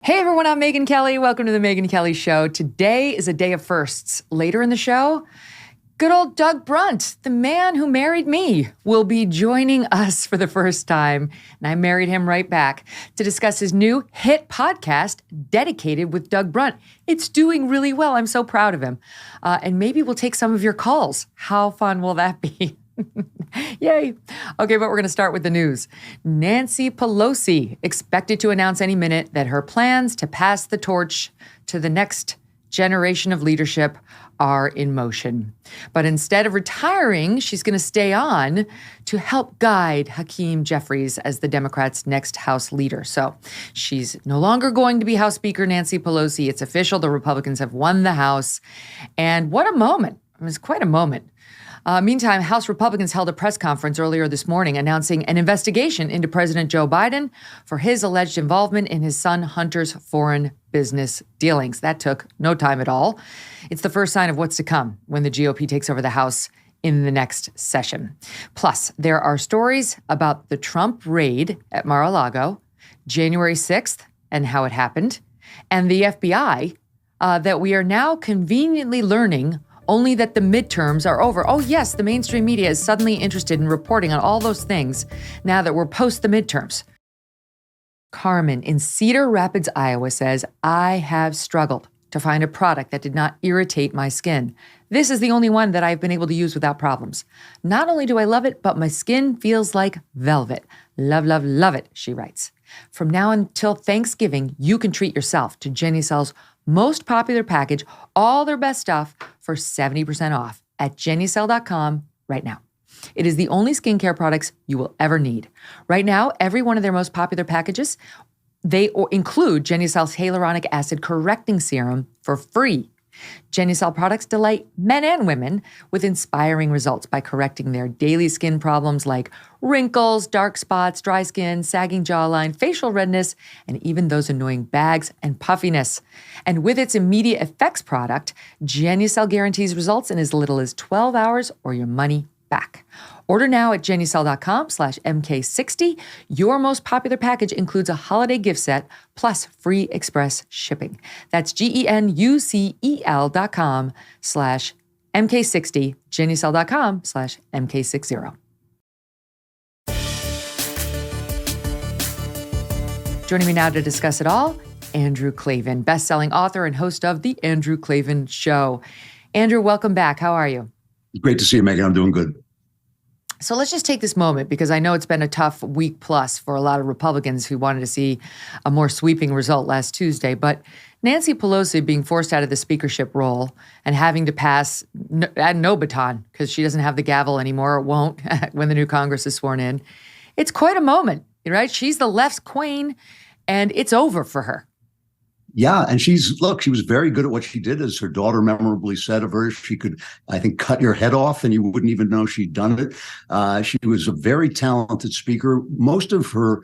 Hey everyone, I'm Megyn Kelly. Welcome to the Megyn Kelly Show. Today is a day of firsts. Later in the show, good old Doug Brunt, the man who married me, will be joining us for the first time. And I married him right back to discuss his new hit podcast, Dedicated with Doug Brunt. It's doing really well. I'm so proud of him. And maybe we'll take some of your calls. How fun will that be? Yay. Okay, but we're going to start with the news. Nancy Pelosi expected to announce any minute that her plans to pass the torch to the next generation of leadership are in motion. But instead of retiring, she's going to stay on to help guide Hakeem Jeffries as the Democrats' next House leader. So she's no longer going to be House Speaker Nancy Pelosi. It's official. The Republicans have won the House. And what a moment. It was quite a moment. Meantime, House Republicans held a press conference earlier this morning announcing an investigation into President Joe Biden for his alleged involvement in his son Hunter's foreign business dealings. That took no time at all. It's the first sign of what's to come when the GOP takes over the House in the next session. Plus, there are stories about the Trump raid at Mar-a-Lago, January 6th, and how it happened, and the FBI that we are now conveniently learning only that the midterms are over. Oh, yes, the mainstream media is suddenly interested in reporting on all those things now that we're post the midterms. Carmen in Cedar Rapids, Iowa says, I have struggled to find a product that did not irritate my skin. This is the only one that I've been able to use without problems. Not only do I love it, but my skin feels like velvet. Love, love, love it, she writes. From now until Thanksgiving, you can treat yourself to Genucel's most popular package, all their best stuff, for 70% off at Genucel.com right now. It is the only skincare products you will ever need. Right now, every one of their most popular packages, they include Genucel's hyaluronic acid correcting serum for free. Genucel products delight men and women with inspiring results by correcting their daily skin problems like wrinkles, dark spots, dry skin, sagging jawline, facial redness, and even those annoying bags and puffiness. And with its immediate effects product, Genucel guarantees results in as little as 12 hours or your money back. Order now at Genucel.com/MK60. Your most popular package includes a holiday gift set plus free express shipping. That's GENUCEL.com/MK60, Genucel.com/MK60. Joining me now to discuss it all, Andrew Klavan, best-selling author and host of The Andrew Klavan Show. Andrew, welcome back. How are you? Great to see you, Megyn. I'm doing good. So let's just take this moment, because I know it's been a tough week plus for a lot of Republicans who wanted to see a more sweeping result last Tuesday. But Nancy Pelosi being forced out of the speakership role and having to pass no baton because she doesn't have the gavel anymore, or won't when the new Congress is sworn in. It's quite a moment, right? She's the left's queen, and it's over for her. Yeah, and she was very good at what she did. As her daughter memorably said of her, she could, I think, cut your head off and you wouldn't even know she'd done it. She was a very talented speaker. Most of her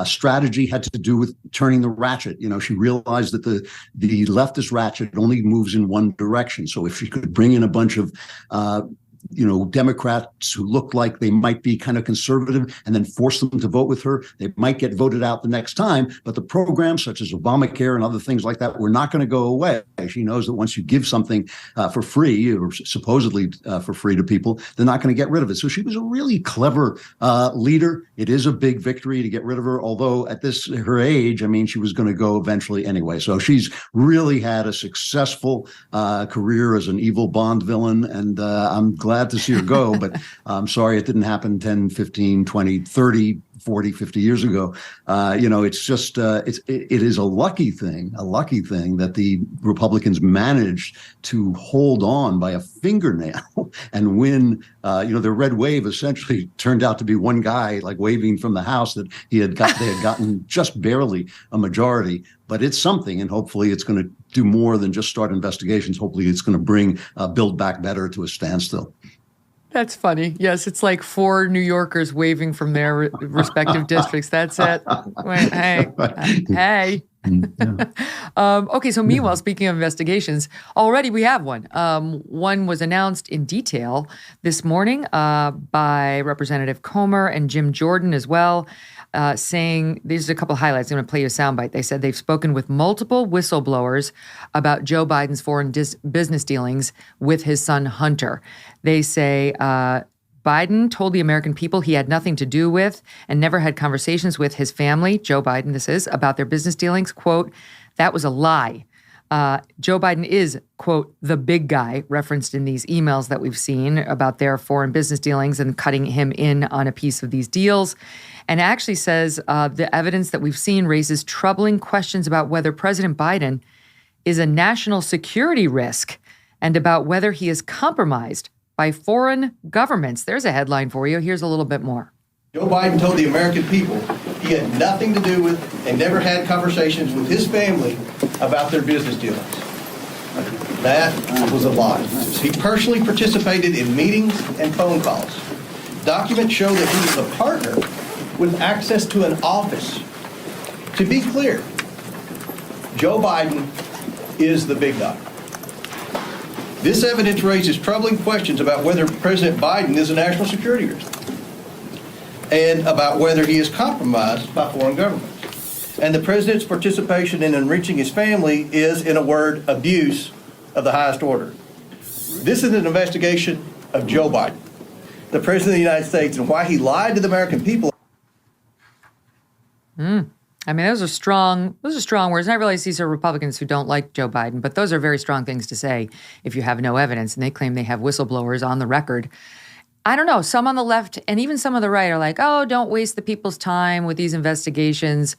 strategy had to do with turning the ratchet. You know, she realized that the leftist ratchet only moves in one direction. So if she could bring in a bunch of Democrats who looked like they might be kind of conservative and then force them to vote with her, they might get voted out the next time. But the programs such as Obamacare and other things like that were not going to go away. She knows that once you give something for free, or supposedly for free to people, they're not going to get rid of it. So she was a really clever leader. It is a big victory to get rid of her, although at her age, I mean, she was going to go eventually anyway. So she's really had a successful career as an evil Bond villain, and I'm glad to see her go, but I'm sorry it didn't happen 10, 15, 20, 30, 40, 50 years ago. It's just, it is a lucky thing that the Republicans managed to hold on by a fingernail and win. Their red wave essentially turned out to be one guy like waving from the House that they had gotten just barely a majority. But it's something, and hopefully it's going to do more than just start investigations. Hopefully it's going to bring Build Back Better to a standstill. That's funny. Yes, it's like 4 New Yorkers waving from their respective districts. That's it. Wait, hey. Okay, so meanwhile, speaking of investigations, already we have one. One was announced in detail this morning by Representative Comer and Jim Jordan as well. saying, these are a couple of highlights. I'm going to play you a soundbite. They said they've spoken with multiple whistleblowers about Joe Biden's foreign business dealings with his son Hunter. They say Biden told the American people he had nothing to do with and never had conversations with his family, Joe Biden, this is, about their business dealings. Quote, that was a lie. Joe Biden is, quote, the big guy, referenced in these emails that we've seen about their foreign business dealings and cutting him in on a piece of these deals. And actually says the evidence that we've seen raises troubling questions about whether President Biden is a national security risk and about whether he is compromised by foreign governments. There's a headline for you. Here's a little bit more. Joe Biden told the American people he had nothing to do with and never had conversations with his family about their business dealings. That was a lie. He personally participated in meetings and phone calls. Documents show that he was a partner with access to an office. To be clear, Joe Biden is the big guy. This evidence raises troubling questions about whether President Biden is a national security risk and about whether he is compromised by foreign governments. And the president's participation in enriching his family is, in a word, abuse of the highest order. This is an investigation of Joe Biden, the president of the United States, and why he lied to the American people. I mean, those are strong words. And I realize these are Republicans who don't like Joe Biden, but those are very strong things to say if you have no evidence. And they claim they have whistleblowers on the record. I don't know. Some on the left and even some on the right are like, oh, don't waste the people's time with these investigations.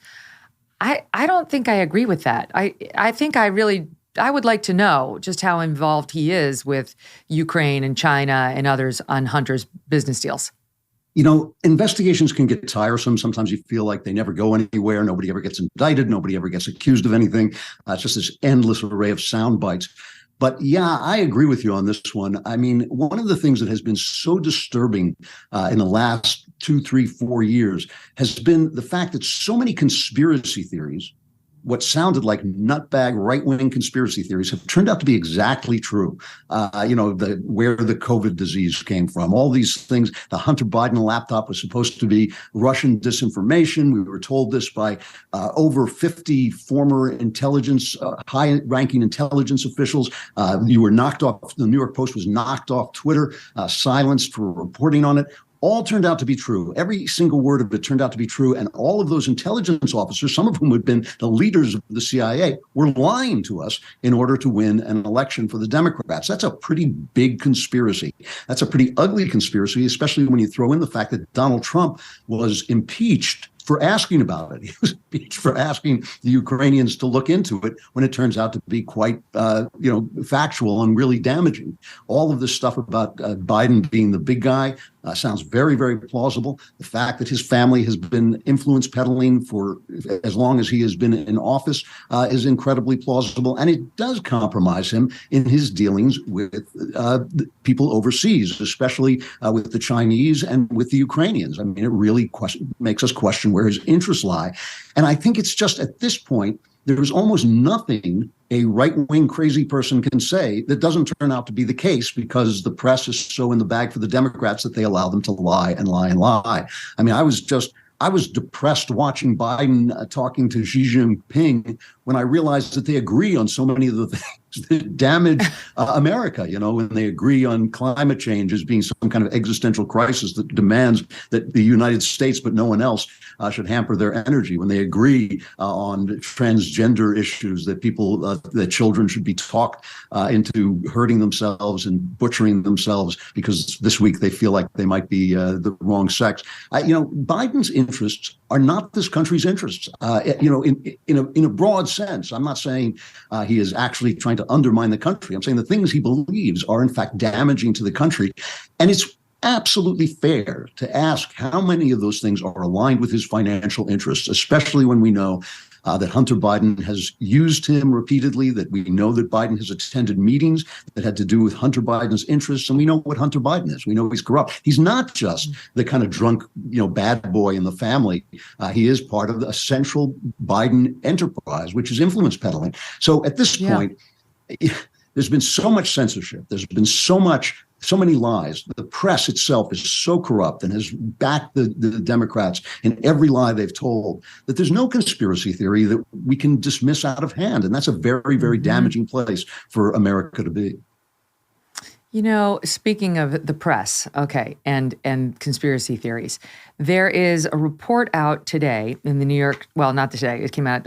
I don't think I agree with that. I think I would like to know just how involved he is with Ukraine and China and others on Hunter's business deals. You know, investigations can get tiresome. Sometimes you feel like they never go anywhere. Nobody ever gets indicted. Nobody ever gets accused of anything. It's just this endless array of sound bites. But yeah, I agree with you on this one. I mean, one of the things that has been so disturbing in the last 2, 3, 4 years has been the fact that so many conspiracy theories, what sounded like nutbag right-wing conspiracy theories, have turned out to be exactly true. Where the COVID disease came from, all these things. The Hunter Biden laptop was supposed to be Russian disinformation. We were told this by over 50 former intelligence, high-ranking intelligence officials. You were knocked off. The New York Post was knocked off Twitter, silenced for reporting on it. All turned out to be true. Every single word of it turned out to be true. And all of those intelligence officers, some of whom had been the leaders of the CIA, were lying to us in order to win an election for the Democrats. That's a pretty big conspiracy. That's a pretty ugly conspiracy, especially when you throw in the fact that Donald Trump was impeached for asking about it. He was impeached for asking the Ukrainians to look into it when it turns out to be quite, factual and really damaging. All of this stuff about Biden being the big guy sounds very, very plausible. The fact that his family has been influence peddling for as long as he has been in office is incredibly plausible. And it does compromise him in his dealings with people overseas, especially with the Chinese and with the Ukrainians. I mean, it really makes us question where his interests lie. And I think it's just at this point, there is almost nothing a right-wing crazy person can say that doesn't turn out to be the case, because the press is so in the bag for the Democrats that they allow them to lie and lie and lie. I mean, I was depressed watching Biden talking to Xi Jinping when I realized that they agree on so many of the things that damage America, when they agree on climate change as being some kind of existential crisis that demands that the United States, but no one else, should hamper their energy, when they agree on transgender issues, that that children should be talked into hurting themselves and butchering themselves because this week they feel like they might be the wrong sex. Biden's interests are not this country's interests, in a broad sense. I'm not saying he is actually trying to undermine the country. I'm saying the things he believes are in fact damaging to the country. And it's absolutely fair to ask how many of those things are aligned with his financial interests, especially when we know that Hunter Biden has used him repeatedly, that we know that Biden has attended meetings that had to do with Hunter Biden's interests. And we know what Hunter Biden is. We know he's corrupt. He's not just the kind of drunk, bad boy in the family. He is part of the central Biden enterprise, which is influence peddling. So at this point, there's been so much censorship. There's been so much so many lies. The press itself is so corrupt and has backed the Democrats in every lie they've told that there's no conspiracy theory that we can dismiss out of hand. And that's a very, very damaging place for America to be. Speaking of the press, okay, and conspiracy theories, there is a report out today in the New York, well, not today, it came out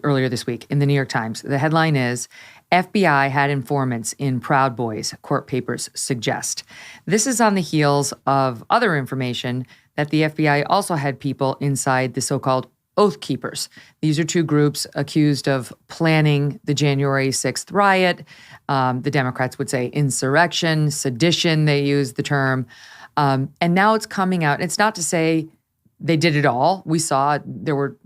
earlier this week in the New York Times. The headline is, FBI had informants in Proud Boys, court papers suggest. This is on the heels of other information that the FBI also had people inside the so-called Oath Keepers. These are two groups accused of planning the January 6th riot. The Democrats would say insurrection, sedition, they use the term. And now it's coming out. It's not to say they did it all. We saw there were,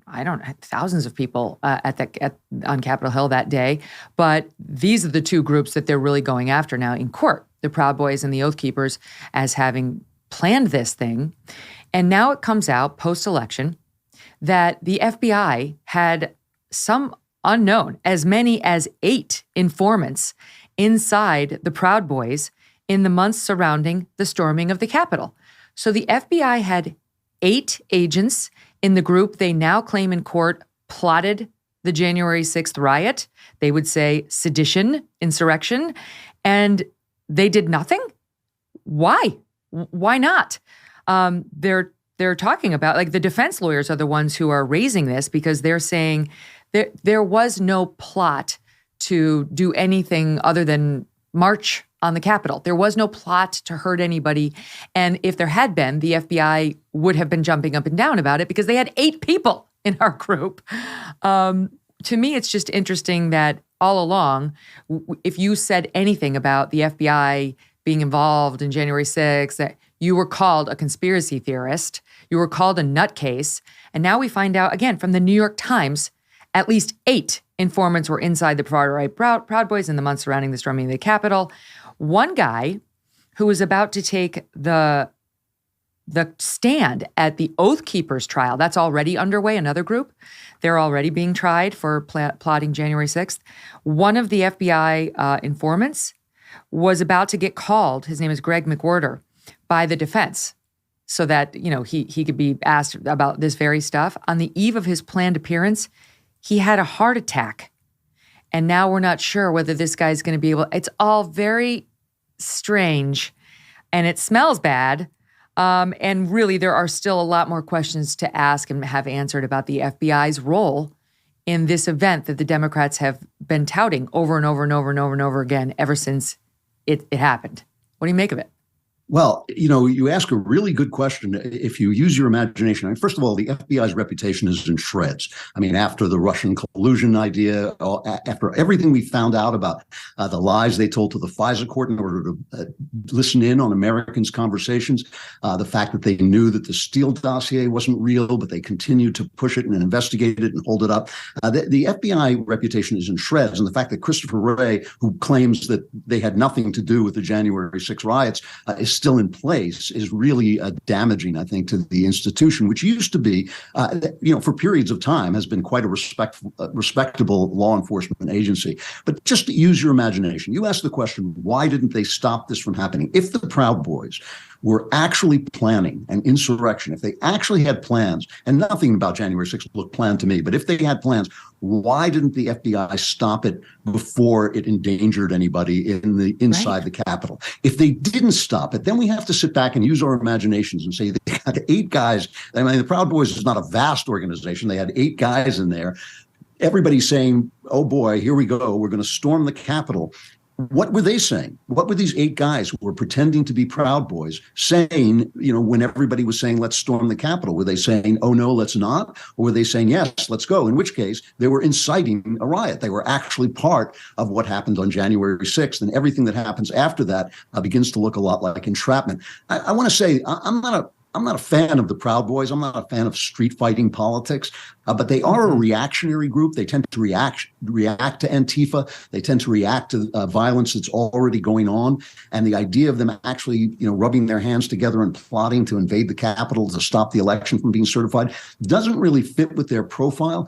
thousands of people on Capitol Hill that day. But these are the two groups that they're really going after now in court, the Proud Boys and the Oath Keepers, as having planned this thing. And now it comes out post-election that the FBI had some unknown, as many as 8 informants inside the Proud Boys in the months surrounding the storming of the Capitol. So the FBI had 8 agents in the group they now claim in court plotted the January 6th riot. They would say sedition, insurrection, and they did nothing? Why? Why not? They're talking about, like, the defense lawyers are the ones who are raising this because they're saying there was no plot to do anything other than march on the Capitol. There was no plot to hurt anybody. And if there had been, the FBI would have been jumping up and down about it because they had 8 people in our group. To me, it's just interesting that all along, if you said anything about the FBI being involved in January 6th, that you were called a conspiracy theorist, you were called a nutcase, and now we find out, again, from the New York Times, at least 8 informants were inside the far-right Proud Boys in the months surrounding the storming of the Capitol. One guy who was about to take the stand at the Oath Keepers trial, that's already underway, another group. They're already being tried for plotting January 6th. One of the FBI informants was about to get called, his name is Greg McWhorter, by the defense so that, he could be asked about this very stuff. On the eve of his planned appearance, he had a heart attack. And now we're not sure whether this guy's going to be able, it's all very strange and it smells bad. And really, there are still a lot more questions to ask and have answered about the FBI's role in this event that the Democrats have been touting over and over and over and over and over again ever since it happened. What do you make of it? Well, you ask a really good question if you use your imagination. I mean, first of all, the FBI's reputation is in shreds. I mean, after the Russian collusion idea, after everything we found out about the lies they told to the FISA court in order to listen in on Americans' conversations, the fact that they knew that the Steele dossier wasn't real, but they continued to push it and investigate it and hold it up. The FBI reputation is in shreds. And the fact that Christopher Wray, who claims that they had nothing to do with the January 6 riots, is still in place is really damaging, I think, to the institution, which used to be, for periods of time, has been quite a respectable law enforcement agency. But just use your imagination. You ask the question, why didn't they stop this from happening? If the Proud Boys were actually planning an insurrection, if they actually had plans, and nothing about January 6th looked planned to me, but if they had plans, why didn't the FBI stop it before it endangered anybody inside the Capitol? If they didn't stop it, then we have to sit back and use our imaginations and say they had 8 guys. I mean, the Proud Boys is not a vast organization. They had 8 guys in there. Everybody's saying, oh boy, here we go. We're going to storm the Capitol. What were they saying? What were these 8 guys who were pretending to be Proud Boys saying, when everybody was saying, let's storm the Capitol? Were they saying, oh, no, let's not? Or were they saying, yes, let's go? In which case, they were inciting a riot. They were actually part of what happened on January 6th. And everything that happens after that begins to look a lot like entrapment. I want to say, I'm I'm not a fan of the Proud Boys. I'm not a fan of street fighting politics, but they are a reactionary group. They tend to react to Antifa. They tend to react to violence that's already going on. And the idea of them actually, rubbing their hands together and plotting to invade the Capitol to stop the election from being certified doesn't really fit with their profile.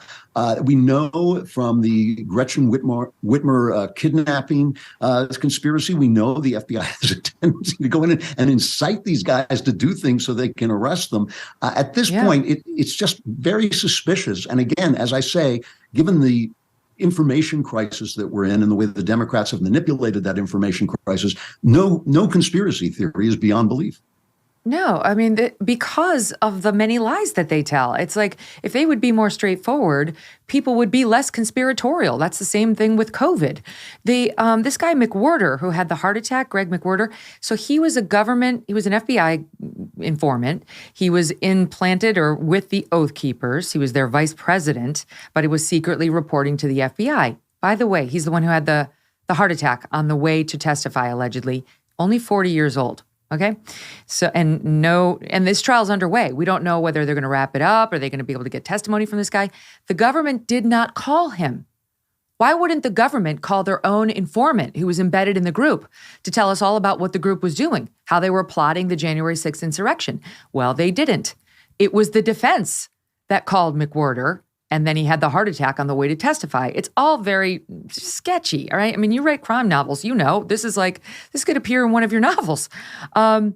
We know from the Gretchen Whitmer kidnapping conspiracy, we know the FBI has a tendency to go in and incite these guys to do things so they can arrest them. At this point, it's just very suspicious. And again, as I say, given the information crisis that we're in and the way the Democrats have manipulated that information crisis, no conspiracy theory is beyond belief. No, I mean, because of the many lies that they tell. It's like if they would be more straightforward, people would be less conspiratorial. That's the same thing with COVID. This guy McWhorter, who had the heart attack, Greg McWhorter, so he was an FBI informant. He was implanted or with the Oath Keepers. He was their vice president, but he was secretly reporting to the FBI. By the way, he's the one who had the heart attack on the way to testify, allegedly, only 40 years old. Okay. So, and this trial's underway. We don't know whether they're going to wrap it up. Are they going to be able to get testimony from this guy? The government did not call him. Why wouldn't the government call their own informant who was embedded in the group to tell us all about what the group was doing, how they were plotting the January 6th insurrection? Well, they didn't. It was the defense that called McWhorter, and then he had the heart attack on the way to testify. It's all very sketchy, all right? I mean, you write crime novels, this could appear in one of your novels. And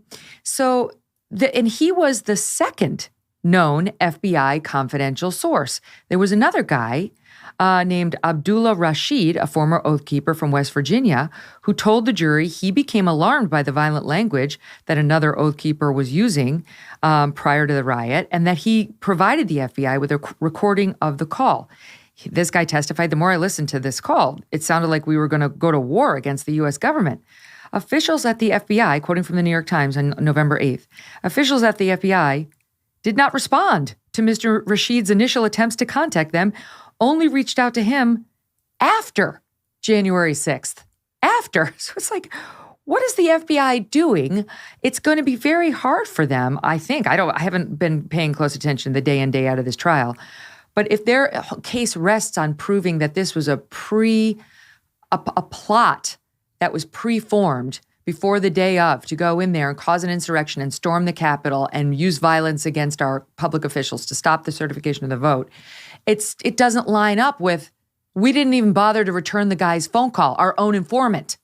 he was the second known FBI confidential source. There was another guy named Abdullah Rashid, a former Oath Keeper from West Virginia, who told the jury he became alarmed by the violent language that another Oath Keeper was using prior to the riot, and that he provided the FBI with a recording of the call. This guy testified, the more I listened to this call, it sounded like we were going to go to war against the U.S. government. Officials at the FBI, quoting from the New York Times on November 8th, officials at the FBI did not respond to Mr. Rashid's initial attempts to contact them, only reached out to him after January 6th. After. So it's like, what is the FBI doing? It's going to be very hard for them, I think. I haven't been paying close attention the day in, day out of this trial. But if their case rests on proving that this was a plot that was pre-formed before the day of to go in there and cause an insurrection and storm the Capitol and use violence against our public officials to stop the certification of the vote, it doesn't line up with, we didn't even bother to return the guy's phone call, our own informant.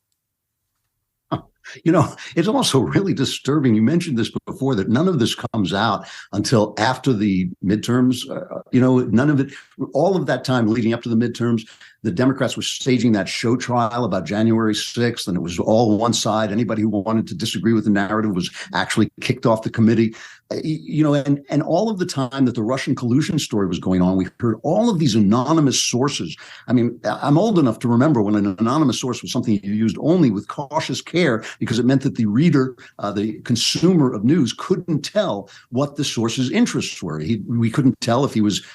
It's also really disturbing. You mentioned this before, that none of this comes out until after the midterms. None of it, all of that time leading up to the midterms, the Democrats were staging that show trial about January 6th, and it was all one side. Anybody who wanted to disagree with the narrative was actually kicked off the committee. And all of the time that the Russian collusion story was going on, we heard all of these anonymous sources. I mean, I'm old enough to remember when an anonymous source was something you used only with cautious care, because it meant that the reader, the consumer of news, couldn't tell what the source's interests were. We couldn't tell if he was,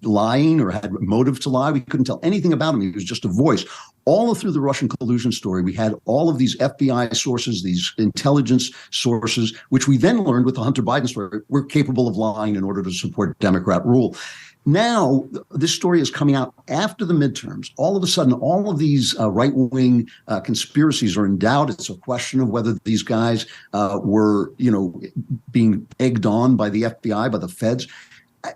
lying or had motive to lie. We couldn't tell anything about him. He was just a voice. All through the Russian collusion story, we had all of these FBI sources, these intelligence sources, which we then learned with the Hunter Biden story, were capable of lying in order to support Democrat rule. Now, this story is coming out after the midterms. All of a sudden, all of these right-wing conspiracies are in doubt. It's a question of whether these guys were, being egged on by the FBI, by the feds.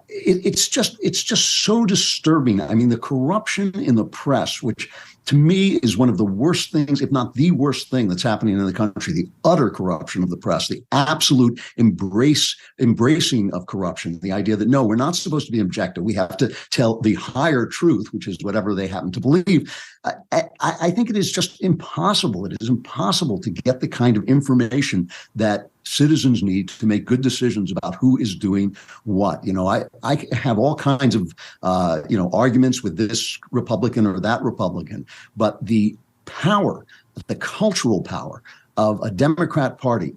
It's just so disturbing. I mean, the corruption in the press, which to me is one of the worst things, if not the worst thing that's happening in the country, the utter corruption of the press, the absolute embracing of corruption, the idea that, no, we're not supposed to be objective. We have to tell the higher truth, which is whatever they happen to believe. I think it is just impossible. It is impossible to get the kind of information that citizens need to make good decisions about who is doing what. I have all kinds of, arguments with this Republican or that Republican, but the power, the cultural power of a Democrat Party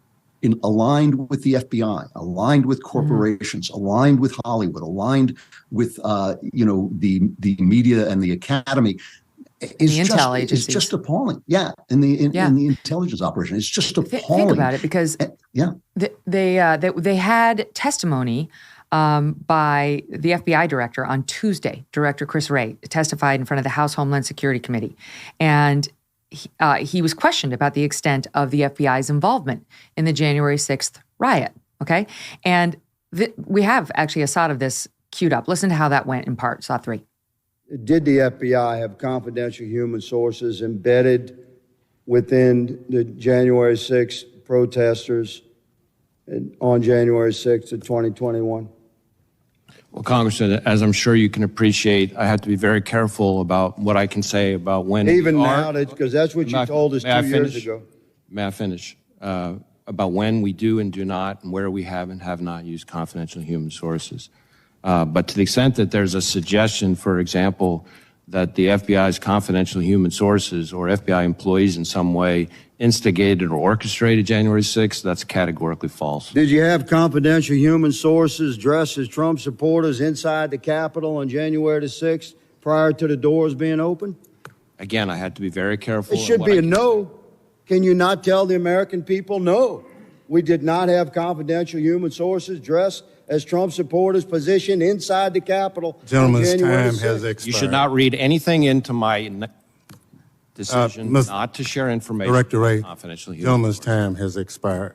aligned with the FBI, aligned with corporations, aligned with Hollywood, aligned with, the media and the academy, the intel It's agencies. just appalling. Yeah, in the intelligence operation, it's just appalling. Think about it, because they had testimony by the FBI director on Tuesday. Director Chris Wray testified in front of the House Homeland Security Committee, and he was questioned about the extent of the FBI's involvement in the January 6th riot. Okay, and we have actually a shot of this queued up. Listen to how that went in part. Shot 3. Did the FBI have confidential human sources embedded within the January 6th protesters on January 6th of 2021? Well, Congressman, as I'm sure you can appreciate, I have to be very careful about what I can say about when. Even now, because that's what you told us 2 years ago. May I finish? About when we do and do not, and where we have and have not used confidential human sources. But to the extent that there's a suggestion, for example, that the FBI's confidential human sources or FBI employees in some way instigated or orchestrated January 6th, that's categorically false. Did you have confidential human sources dressed as Trump supporters inside the Capitol on January the 6th prior to the doors being open? Again, I had to be very careful. It should be a no. Can you not tell the American people, no, we did not have confidential human sources dressed as Trump supporters positioned inside the Capitol? Gentleman's time has expired. You should not read anything into my decision not to share information. Director Wray, confidential human gentleman's sources. time has expired.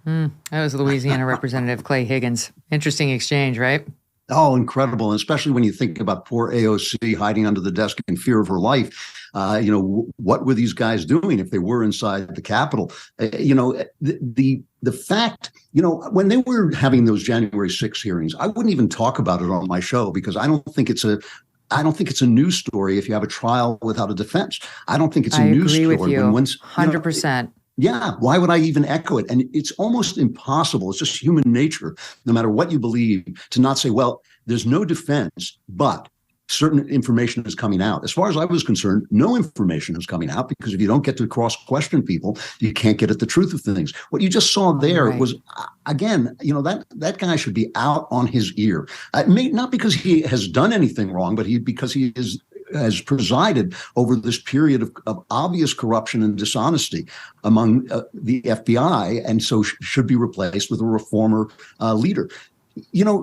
That was Louisiana Representative Clay Higgins. Interesting exchange, right? Oh, incredible. And especially when you think about poor AOC hiding under the desk in fear of her life. What were these guys doing if they were inside the Capitol? The fact, when they were having those January 6 hearings, I wouldn't even talk about it on my show because I don't think it's a news story if you have a trial without a defense. I don't think it's a news story. I agree with you, 100%. Yeah, why would I even echo it? And it's almost impossible. It's just human nature, no matter what you believe, to not say, well, there's no defense, but certain information is coming out. As far as I was concerned, no information is coming out because if you don't get to cross-question people, you can't get at the truth of things. What you just saw there was, again, that guy should be out on his ear. Not because he has done anything wrong, but because he has presided over this period of obvious corruption and dishonesty among the FBI, and so should be replaced with a reformer leader.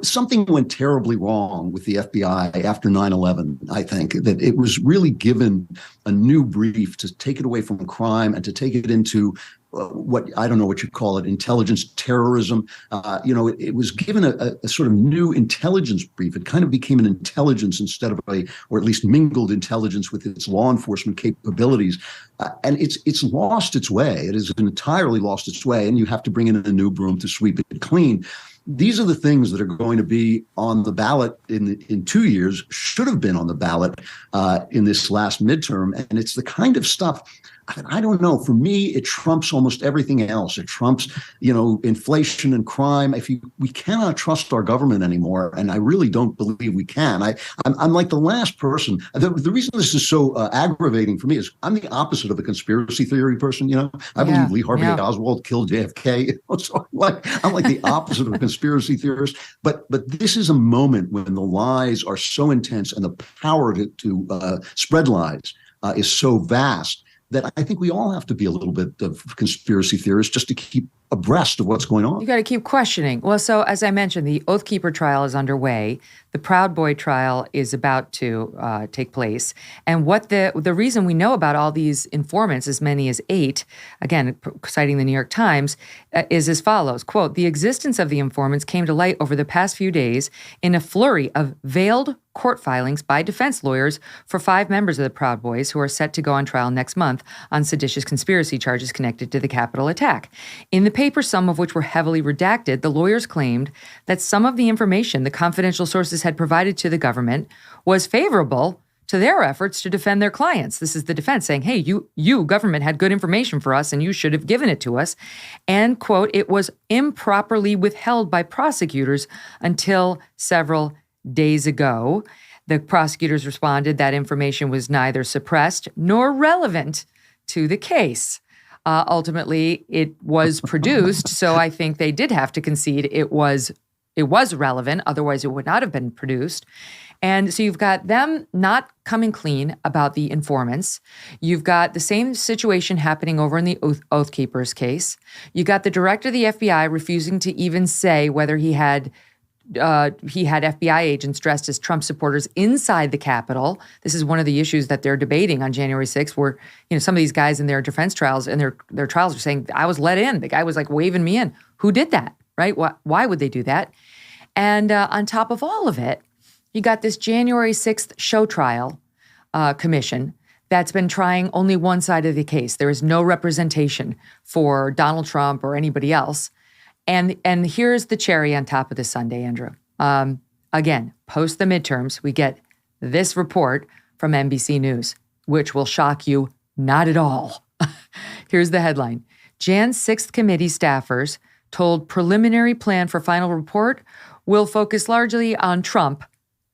Something went terribly wrong with the FBI after 9/11. I think that it was really given a new brief to take it away from crime and to take it into what I don't know what you call it, intelligence terrorism. It was given a sort of new intelligence brief. It kind of became an intelligence instead of or at least mingled intelligence with its law enforcement capabilities. And it's lost its way. It has entirely lost its way. And you have to bring in a new broom to sweep it clean. These are the things that are going to be on the ballot in 2 years, should have been on the ballot in this last midterm. And it's the kind of stuff, I don't know, for me, it trumps almost everything else. It trumps, inflation and crime. We cannot trust our government anymore. And I really don't believe we can. I'm like the last person. The reason this is so aggravating for me is I'm the opposite of a conspiracy theory person. I believe Lee Harvey Oswald killed JFK. So I'm like the opposite of a conspiracy theorist. But this is a moment when the lies are so intense and the power to spread lies is so vast that I think we all have to be a little bit of conspiracy theorists just to keep abreast of what's going on. You got to keep questioning. Well, so as I mentioned, the Oath Keeper trial is underway. The Proud Boy trial is about to take place. And what the reason we know about all these informants, as many as 8, again, citing the New York Times, is as follows, quote, "The existence of the informants came to light over the past few days in a flurry of veiled court filings by defense lawyers for 5 members of the Proud Boys who are set to go on trial next month on seditious conspiracy charges connected to the Capitol attack. In the papers, some of which were heavily redacted, the lawyers claimed that some of the information the confidential sources had provided to the government was favorable to their efforts to defend their clients." This is the defense saying, hey, you government had good information for us and you should have given it to us. And, quote, "It was improperly withheld by prosecutors until several days ago." The prosecutors responded that information was neither suppressed nor relevant to the case. Ultimately, it was produced, so I think they did have to concede it was relevant. Otherwise, it would not have been produced. And so you've got them not coming clean about the informants. You've got the same situation happening over in the Oath Keepers case. You got the director of the FBI refusing to even say whether he had FBI agents dressed as Trump supporters inside the Capitol. This is one of the issues that they're debating on January 6th, where some of these guys in their defense trials and their trials are saying, I was let in. The guy was like waving me in. Who did that, right? Why would they do that? And on top of all of it, you got this January 6th show trial commission that's been trying only one side of the case. There is no representation for Donald Trump or anybody else. And here's the cherry on top of the sundae, Andrew. Again, post the midterms, we get this report from NBC News, which will shock you not at all. Here's the headline. Jan 6th committee staffers told preliminary plan for final report will focus largely on Trump,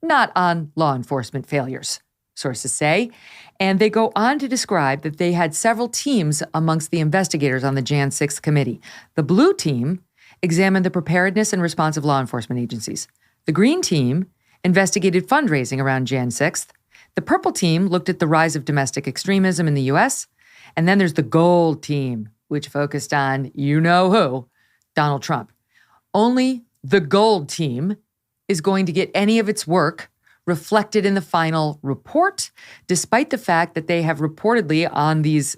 not on law enforcement failures, sources say. And they go on to describe that they had several teams amongst the investigators on the Jan 6th committee. The blue team examined the preparedness and response of law enforcement agencies. The green team investigated fundraising around Jan 6th. The purple team looked at the rise of domestic extremism in the U.S. And then there's the gold team, which focused on you-know-who, Donald Trump. Only the gold team is going to get any of its work reflected in the final report, despite the fact that they have reportedly on these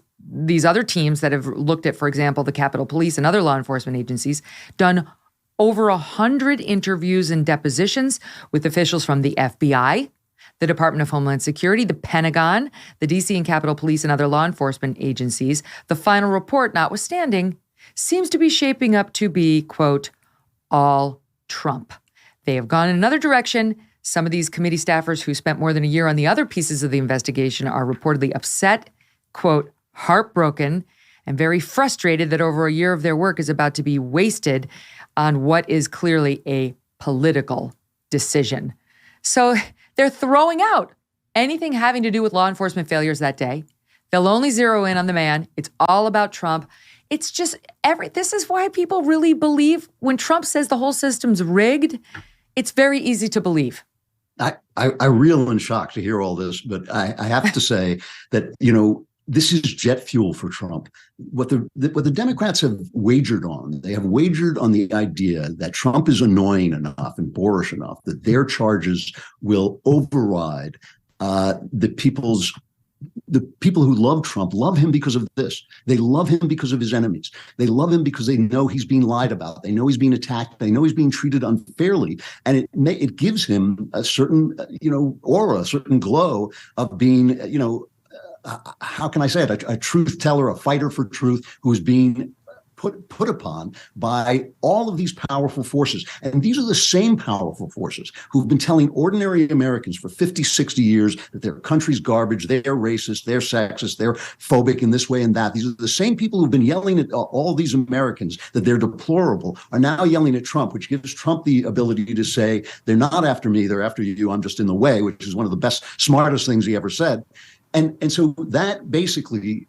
other teams that have looked at, for example, the Capitol Police and other law enforcement agencies, done over 100 interviews and depositions with officials from the FBI, the Department of Homeland Security, the Pentagon, the DC and Capitol Police, and other law enforcement agencies. The final report, notwithstanding, seems to be shaping up to be, quote, all Trump. They have gone in another direction. Some of these committee staffers who spent more than a year on the other pieces of the investigation are reportedly upset, quote, heartbroken, and very frustrated that over a year of their work is about to be wasted on what is clearly a political decision. So they're throwing out anything having to do with law enforcement failures that day. They'll only zero in on the man. It's all about Trump. It's just this is why people really believe when Trump says the whole system's rigged, it's very easy to believe. I reel in shock to hear all this, but I have to say that, this is jet fuel for Trump. What the Democrats have wagered on, they have wagered on the idea that Trump is annoying enough and boorish enough that their charges will override the people who love Trump love him because of this. They love him because of his enemies. They love him because they know he's being lied about. They know he's being attacked. They know he's being treated unfairly. And it gives him a certain, aura, a certain glow of being, how can I say it? A truth teller, a fighter for truth who is being put upon by all of these powerful forces. And these are the same powerful forces who've been telling ordinary Americans for 50, 60 years that their country's garbage, they're racist, they're sexist, they're phobic in this way and that. These are the same people who've been yelling at all these Americans that they're deplorable are now yelling at Trump, which gives Trump the ability to say, they're not after me, they're after you, I'm just in the way, which is one of the best, smartest things he ever said. And so that basically,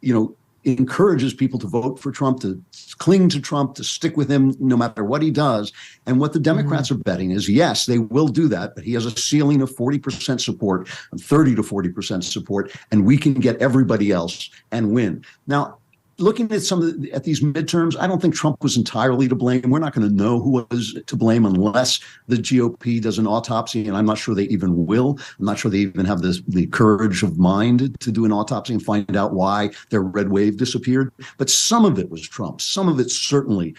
encourages people to vote for Trump, to cling to Trump, to stick with him no matter what he does. And what the Democrats are betting is, yes, they will do that, but he has a ceiling of 40% support, 30 to 40% support, and we can get everybody else and win. Now, looking at at these midterms, I don't think Trump was entirely to blame. We're not going to know who was to blame unless the GOP does an autopsy, and I'm not sure they even will. I'm not sure they even have the courage of mind to do an autopsy and find out why their red wave disappeared. But some of it was Trump. Some of it certainly,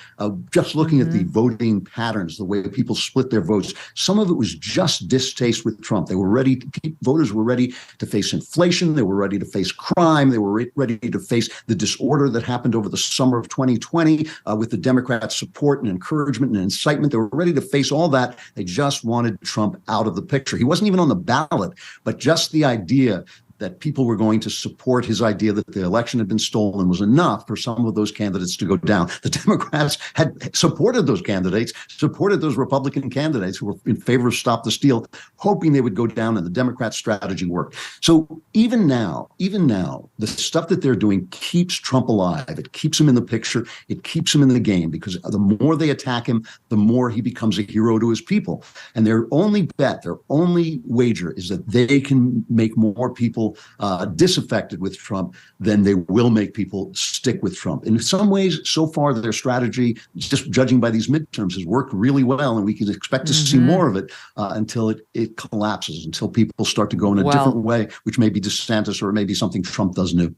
just looking at the voting patterns, the way people split their votes, some of it was just distaste with Trump. They were ready, voters were ready to face inflation. They were ready to face crime. They were ready to face the disorder that happened over the summer of 2020 with the Democrats' support and encouragement and incitement. They were ready to face all that. They just wanted Trump out of the picture. He wasn't even on the ballot, but just the idea that people were going to support his idea that the election had been stolen was enough for some of those candidates to go down. The Democrats had supported those candidates, supported those Republican candidates who were in favor of Stop the Steal, hoping they would go down, and the Democrat strategy worked. So even now, the stuff that they're doing keeps Trump alive. It keeps him in the picture. It keeps him in the game, because the more they attack him, the more he becomes a hero to his people. And their only bet, their only wager is that they can make more people disaffected with Trump than they will make people stick with Trump. In some ways, so far, their strategy, just judging by these midterms, has worked really well, and we can expect to see more of it until it collapses, until people start to go in a different way, which may be DeSantis or it may be something Trump does new.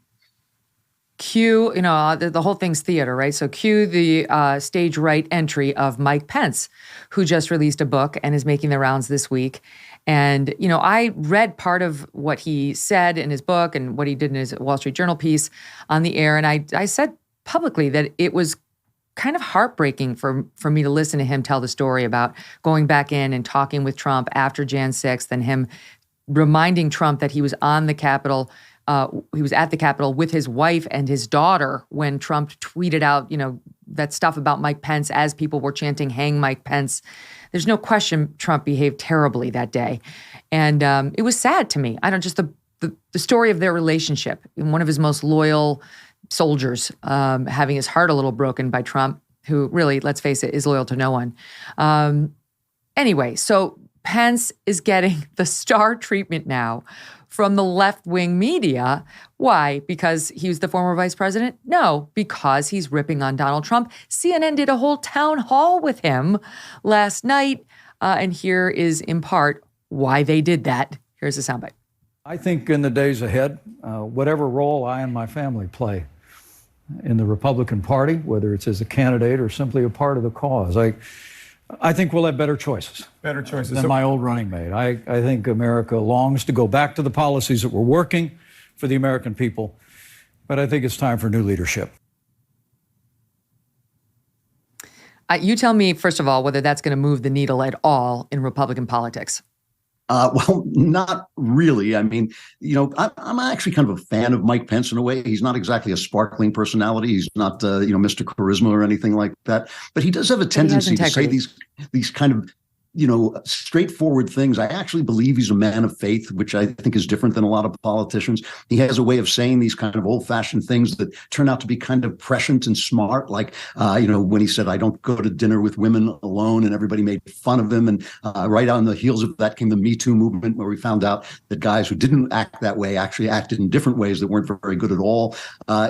Cue, the whole thing's theater, right? So cue the stage right entry of Mike Pence, who just released a book and is making the rounds this week. And, I read part of what he said in his book and what he did in his Wall Street Journal piece on the air. And I said publicly that it was kind of heartbreaking for me to listen to him tell the story about going back in and talking with Trump after Jan 6th and him reminding Trump that he was on the Capitol. He was at the Capitol with his wife and his daughter when Trump tweeted out, that stuff about Mike Pence as people were chanting, "Hang Mike Pence." There's no question Trump behaved terribly that day. And it was sad to me. The story of their relationship, and one of his most loyal soldiers having his heart a little broken by Trump, who really, let's face it, is loyal to no one. Anyway, so Pence is getting the star treatment now from the left-wing media. Why? Because he was the former vice president? No, because he's ripping on Donald Trump. CNN did a whole town hall with him last night, and here is, in part, why they did that. Here's a soundbite. I think in the days ahead, whatever role I and my family play in the Republican Party, whether it's as a candidate or simply a part of the cause, I think we'll have better choices. Better choices. Than my old running mate. I think America longs to go back to the policies that were working for the American people, but I think it's time for new leadership. You tell me, first of all, whether that's going to move the needle at all in Republican politics. Well, not really. I mean, I'm actually kind of a fan of Mike Pence in a way. He's not exactly a sparkling personality. He's not, Mr. Charisma or anything like that. But he does have a tendency to say these kind of, straightforward things. I actually believe he's a man of faith, which I think is different than a lot of politicians. He has a way of saying these kind of old-fashioned things that turn out to be kind of prescient and smart. Like, when he said, "I don't go to dinner with women alone," and everybody made fun of him. And right on the heels of that came the Me Too movement, where we found out that guys who didn't act that way actually acted in different ways that weren't very good at all.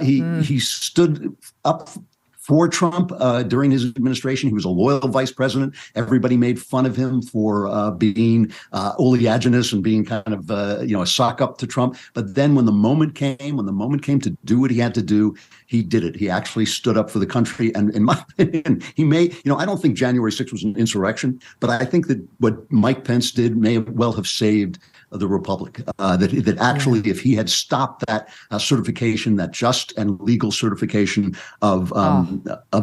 He stood up for Trump during his administration. He was a loyal vice president. Everybody made fun of him for being oleaginous and being kind of a sock up to Trump. But then when the moment came to do what he had to do, he did it. He actually stood up for the country. And in my opinion, I don't think January 6th was an insurrection, but I think that what Mike Pence did may well have saved the republic. That actually, if he had stopped that certification, that just and legal certification of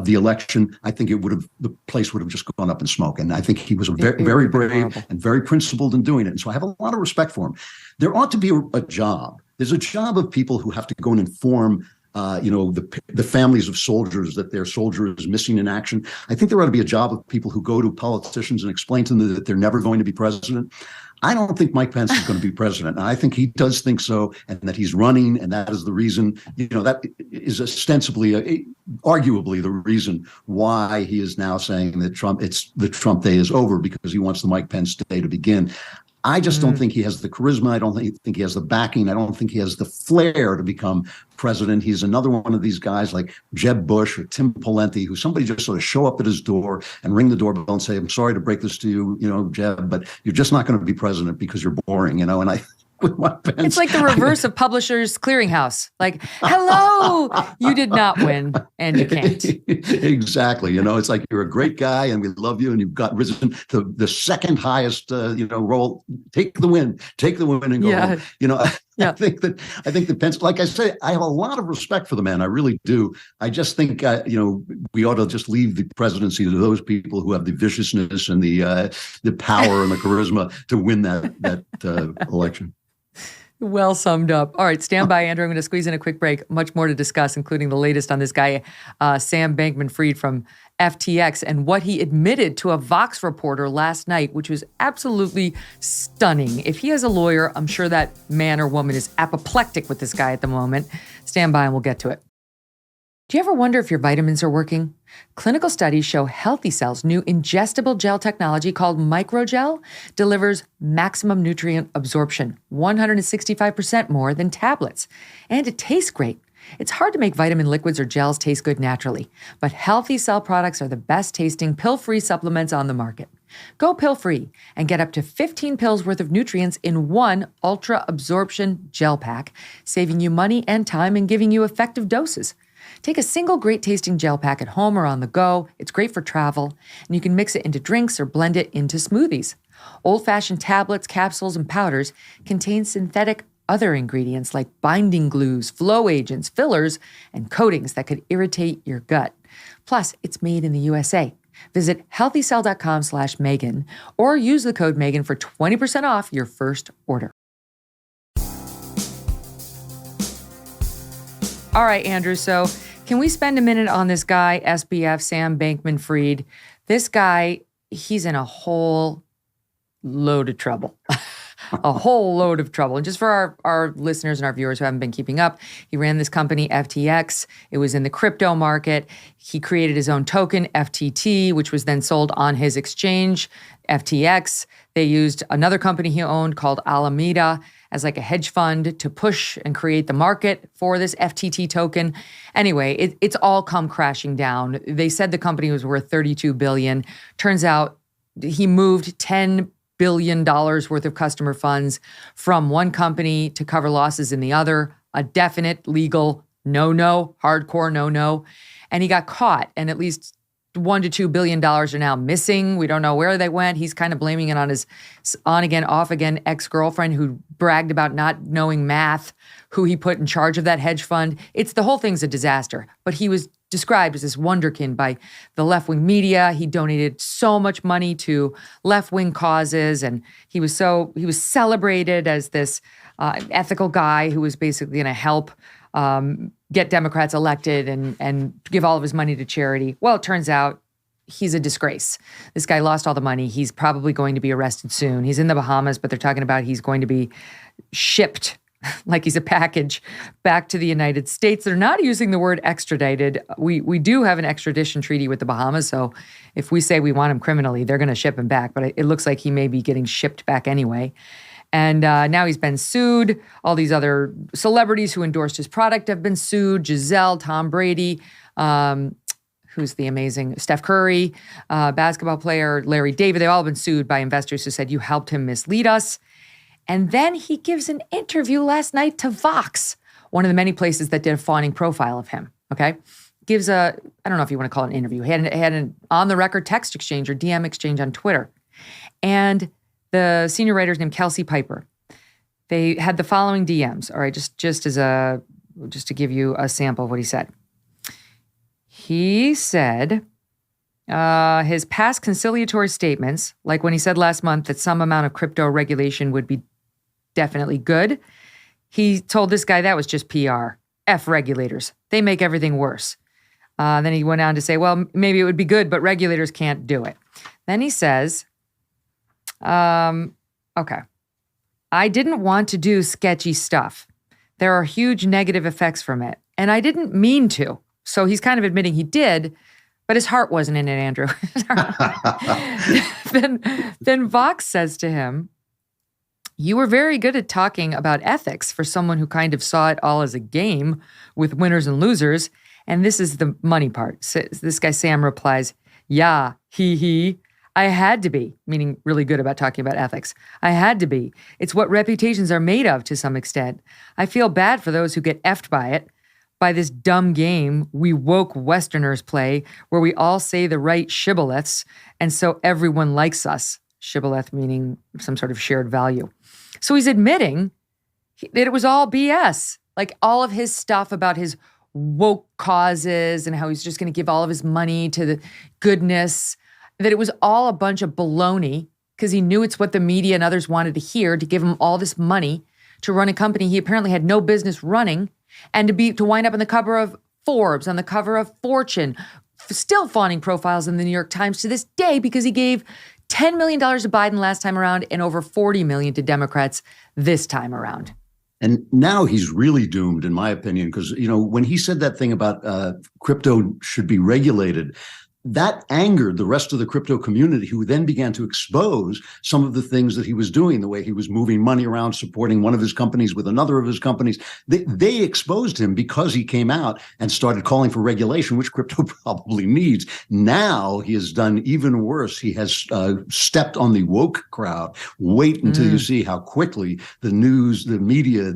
the election, I think the place would have just gone up in smoke. And I think he was very brave and very principled in doing it. And so I have a lot of respect for him. There ought to be a job. There's a job of people who have to go and inform the families of soldiers that their soldier is missing in action. I think there ought to be a job of people who go to politicians and explain to them that they're never going to be president. I don't think Mike Pence is going to be president. And I think he does think so, and that he's running, and that is the reason, that is ostensibly, arguably the reason why he is now saying that the Trump day is over, because he wants the Mike Pence day to begin. I just don't think he has the charisma. I don't think he has the backing. I don't think he has the flair to become president. He's another one of these guys like Jeb Bush or Tim Pawlenty, who somebody just sort of show up at his door and ring the doorbell and say, "I'm sorry to break this to you, Jeb, but you're just not going to be president because you're boring," And with Mike Pence, it's like the reverse of Publishers Clearinghouse. Like, hello, you did not win, and you can't. Exactly. It's like you're a great guy, and we love you, and you've got risen to the second highest, role. Take the win, and go home. I think that Pence, like I say, I have a lot of respect for the man. I really do. I just think, we ought to just leave the presidency to those people who have the viciousness and the power and the charisma to win that election. Well summed up. All right, stand by, Andrew. I'm going to squeeze in a quick break. Much more to discuss, including the latest on this guy, Sam Bankman-Fried from FTX, and what he admitted to a Vox reporter last night, which was absolutely stunning. If he has a lawyer, I'm sure that man or woman is apoplectic with this guy at the moment. Stand by and we'll get to it. Do you ever wonder if your vitamins are working? Clinical studies show Healthy Cell's new ingestible gel technology called microgel delivers maximum nutrient absorption, 165% more than tablets. And it tastes great. It's hard to make vitamin liquids or gels taste good naturally, but Healthy Cell products are the best tasting pill-free supplements on the market. Go pill-free and get up to 15 pills worth of nutrients in one ultra absorption gel pack, saving you money and time and giving you effective doses. Take a single great-tasting gel pack at home or on the go. It's great for travel, and you can mix it into drinks or blend it into smoothies. Old-fashioned tablets, capsules, and powders contain synthetic other ingredients like binding glues, flow agents, fillers, and coatings that could irritate your gut. Plus, it's made in the USA. Visit healthycell.com/Megyn or use the code Megyn for 20% off your first order. All right, Andrew, so can we spend a minute on this guy, SBF, Sam Bankman-Fried? This guy, he's in a whole load of trouble. A whole load of trouble. And just for our listeners and our viewers who haven't been keeping up, he ran this company, FTX. It was in the crypto market. He created his own token, FTT, which was then sold on his exchange, FTX. They used another company he owned called Alameda as like a hedge fund to push and create the market for this FTT token. Anyway, it's all come crashing down. They said the company was worth $32 billion. Turns out he moved $10 billion worth of customer funds from one company to cover losses in the other, a definite legal no-no, hardcore no-no. And he got caught, and at least $1 to $2 billion are now missing. We don't know where they went. He's kind of blaming it on his on-again, off-again ex-girlfriend who bragged about not knowing math, who he put in charge of that hedge fund. The whole thing's a disaster. But he was described as this wonderkind by the left-wing media. He donated so much money to left-wing causes, and he was celebrated as this ethical guy who was basically going to help get Democrats elected and give all of his money to charity. Well, it turns out he's a disgrace. This guy lost all the money. He's probably going to be arrested soon. He's in the Bahamas, but they're talking about he's going to be shipped like he's a package back to the United States. They're not using the word extradited. We do have an extradition treaty with the Bahamas, so if we say we want him criminally, they're going to ship him back. But it looks like he may be getting shipped back anyway. And now he's been sued. All these other celebrities who endorsed his product have been sued. Giselle, Tom Brady, who's the amazing Steph Curry, basketball player Larry David. They've all been sued by investors who said, you helped him mislead us. And then he gives an interview last night to Vox, one of the many places that did a fawning profile of him, okay? Gives I don't know if you want to call it an interview. He had an on-the-record text exchange or DM exchange on Twitter. And the senior writer is named Kelsey Piper. They had the following DMs, all right, just to give you a sample of what he said. He said his past conciliatory statements, like when he said last month that some amount of crypto regulation would be definitely good, he told this guy that was just PR. F regulators. They make everything worse. Then he went on to say, well, maybe it would be good, but regulators can't do it. Then he says, okay, I didn't want to do sketchy stuff. There are huge negative effects from it, and I didn't mean to. So he's kind of admitting he did, but his heart wasn't in it, Andrew. Then Vox says to him, you were very good at talking about ethics for someone who kind of saw it all as a game with winners and losers. And this is the money part. So this guy, Sam, replies, yeah, he. I had to be, meaning really good about talking about ethics. I had to be. It's what reputations are made of to some extent. I feel bad for those who get effed by it, by this dumb game we woke Westerners play where we all say the right shibboleths, and so everyone likes us. Shibboleth meaning some sort of shared value. So he's admitting that it was all BS. Like all of his stuff about his woke causes and how he's just going to give all of his money to the goodness, that it was all a bunch of baloney because he knew it's what the media and others wanted to hear, to give him all this money to run a company he apparently had no business running, and to wind up on the cover of Forbes, on the cover of Fortune, still fawning profiles in the New York Times to this day because he gave $10 million to Biden last time around and over $40 million to Democrats this time around. And now he's really doomed, in my opinion, because, when he said that thing about crypto should be regulated, that angered the rest of the crypto community, who then began to expose some of the things that he was doing, the way he was moving money around, supporting one of his companies with another of his companies. They exposed him because he came out and started calling for regulation, which crypto probably needs. Now he has done even worse. He has stepped on the woke crowd. Wait until you see how quickly the news, the media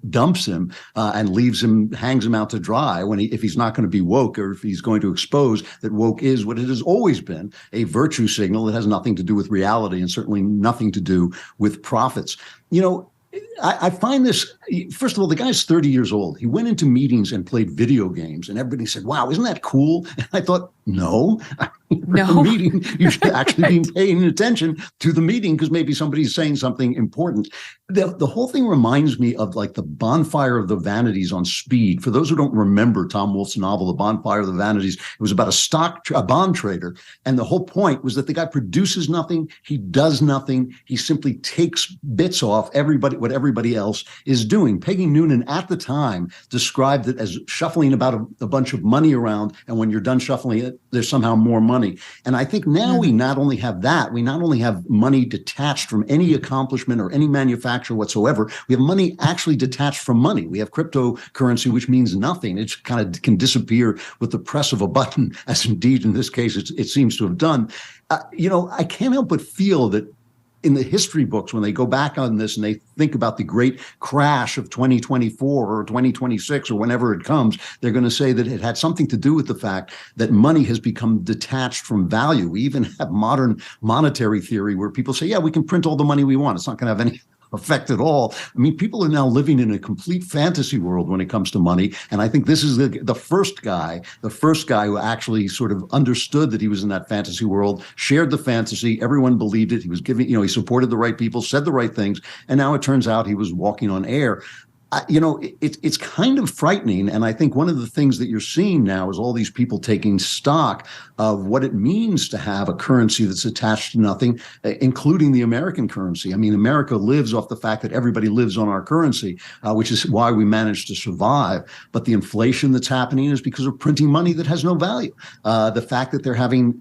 dumps him and hangs him out to dry if he's not going to be woke, or if he's going to expose that woke is what it has always been, a virtue signal that has nothing to do with reality and certainly nothing to do with profits. I find this, first of all, the guy's 30 years old. He went into meetings and played video games, and everybody said, wow, isn't that cool? And I thought, no. No. Meeting, you should actually be paying attention to the meeting because maybe somebody's saying something important. The whole thing reminds me of like the Bonfire of the Vanities on Speed. For those who don't remember Tom Wolfe's novel, The Bonfire of the Vanities, it was about a bond trader. And the whole point was that the guy produces nothing. He does nothing. He simply takes bits off what everybody else is doing. Peggy Noonan at the time described it as shuffling about a bunch of money around. And when you're done shuffling it, there's somehow more money. And I think now we not only have that, we not only have money detached from any accomplishment or any manufacture whatsoever, we have money actually detached from money. We have cryptocurrency, which means nothing. It kind of can disappear with the press of a button, as indeed in this case it seems to have done. I can't help but feel that in the history books, when they go back on this and they think about the great crash of 2024 or 2026 or whenever it comes, they're going to say that it had something to do with the fact that money has become detached from value. We even have modern monetary theory where people say, yeah, we can print all the money we want. It's not going to have any effect at all. I mean, people are now living in a complete fantasy world when it comes to money. And I think this is the first guy who actually sort of understood that he was in that fantasy world, shared the fantasy. Everyone believed it. He was he supported the right people, said the right things. And now it turns out he was walking on air. It's kind of frightening. And I think one of the things that you're seeing now is all these people taking stock of what it means to have a currency that's attached to nothing, including the American currency. I mean, America lives off the fact that everybody lives on our currency, which is why we managed to survive. But the inflation that's happening is because of printing money that has no value. The fact that they're having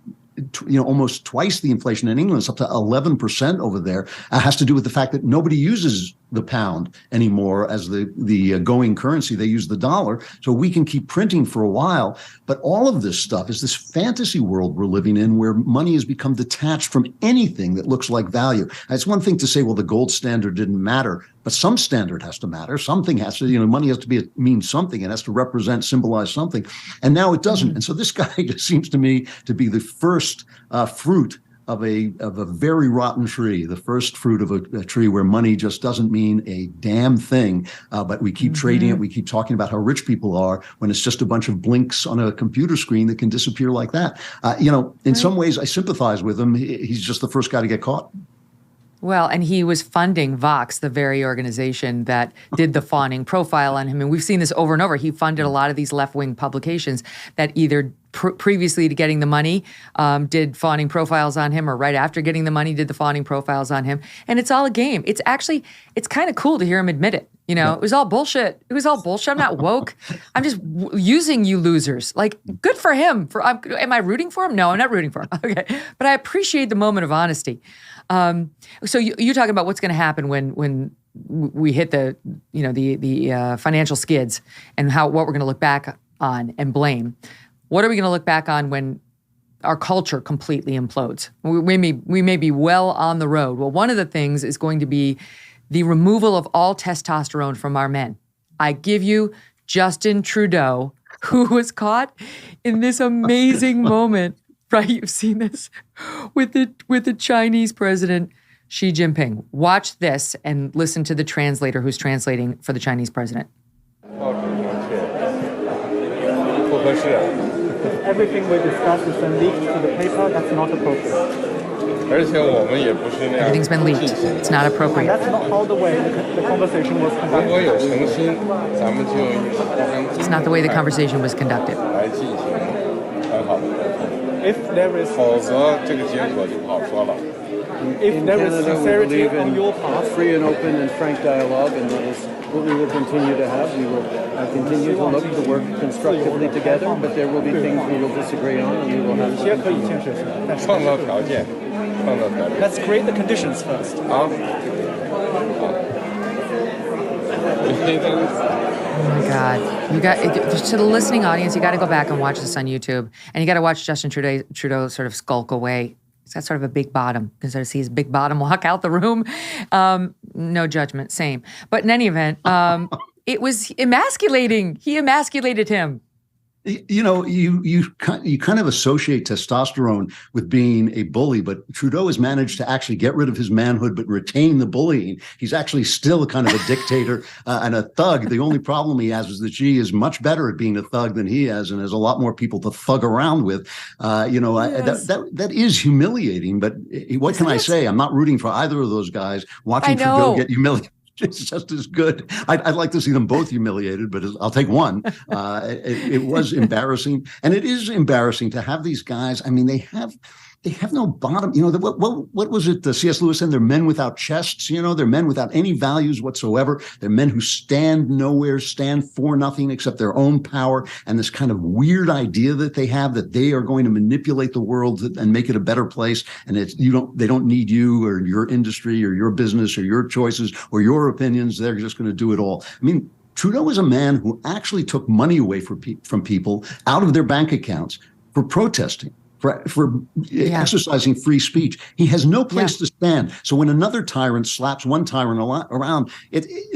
almost twice the inflation in England, it's up to 11% over there, has to do with the fact that nobody uses the pound anymore as the going currency. They use the dollar. So we can keep printing for a while. But all of this stuff is this fantasy world we're living in where money has become detached from anything that looks like value. And it's one thing to say, well, the gold standard didn't matter, but some standard has to matter. Something has to, money has to mean something. It has to symbolize something. And now it doesn't. And so this guy just seems to me to be the first fruit of a very rotten tree, the first fruit of a tree where money just doesn't mean a damn thing, but we keep trading it. We keep talking about how rich people are when it's just a bunch of blinks on a computer screen that can disappear like that. In some ways, I sympathize with him. He's just the first guy to get caught. Well, and he was funding Vox, the very organization that did the fawning profile on him. And we've seen this over and over. He funded a lot of these left-wing publications that either previously to getting the money did fawning profiles on him, or right after getting the money did the fawning profiles on him. And it's all a game. It's kind of cool to hear him admit it. It was all bullshit. It was all bullshit. I'm not woke. I'm just using you losers. Like, good for him. Am I rooting for him? No, I'm not rooting for him. Okay. But I appreciate the moment of honesty. So you're talking about what's going to happen when we hit the financial skids, and what we're going to look back on and blame. What are we going to look back on when our culture completely implodes? We may be well on the road. Well, one of the things is going to be the removal of all testosterone from our men. I give you Justin Trudeau, who was caught in this amazing moment. Right, you've seen this with the Chinese president, Xi Jinping. Watch this and listen to the translator who's translating for the Chinese president. Everything we discussed is then leaked to the paper. That's not appropriate. Everything's been leaked. It's not appropriate. That's not how the way the conversation was conducted. It's not the way the conversation was conducted. If there is sincerity on your part, free and open and frank dialogue, and that is what we will continue to have. We will continue to look to work constructively together, but there will be things we will disagree on, and we will have to. Let's create the conditions first. Oh my God. You got to the listening audience, you got to go back and watch this on YouTube. And you got to watch Justin Trudeau sort of skulk away. He's got sort of a big bottom. You can sort of see his big bottom walk out the room. No judgment, same. But in any event, it was emasculating. He emasculated him. You know, you kind of associate testosterone with being a bully, but Trudeau has managed to actually get rid of his manhood but retain the bullying. He's actually still kind of a dictator and a thug. The only problem he has is that she is much better at being a thug than he is, and has a lot more people to thug around with. Yes. That is humiliating. But what can I say? I'm not rooting for either of those guys. Watching Trudeau get humiliated. It's just as good. I'd like to see them both humiliated, but I'll take one. It was embarrassing. And it is embarrassing to have these guys. I mean, they have no bottom. You know, what was it? C.S. Lewis said they're men without chests. You know, they're men without any values whatsoever. They're men who stand nowhere, stand for nothing except their own power and this kind of weird idea that they have that they are going to manipulate the world and make it a better place. And they don't need you or your industry or your business or your choices or your opinions. They're just going to do it all. I mean, Trudeau is a man who actually took money away from people out of their bank accounts for protesting. For exercising free speech. He has no place to stand. So when another tyrant slaps one tyrant around,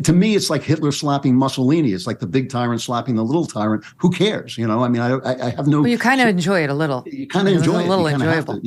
to me, it's like Hitler slapping Mussolini. It's like the big tyrant slapping the little tyrant. Who cares? You know, I mean, I have no... Well, you kind of enjoy it a little. You kind of enjoy it. It's a little enjoyable.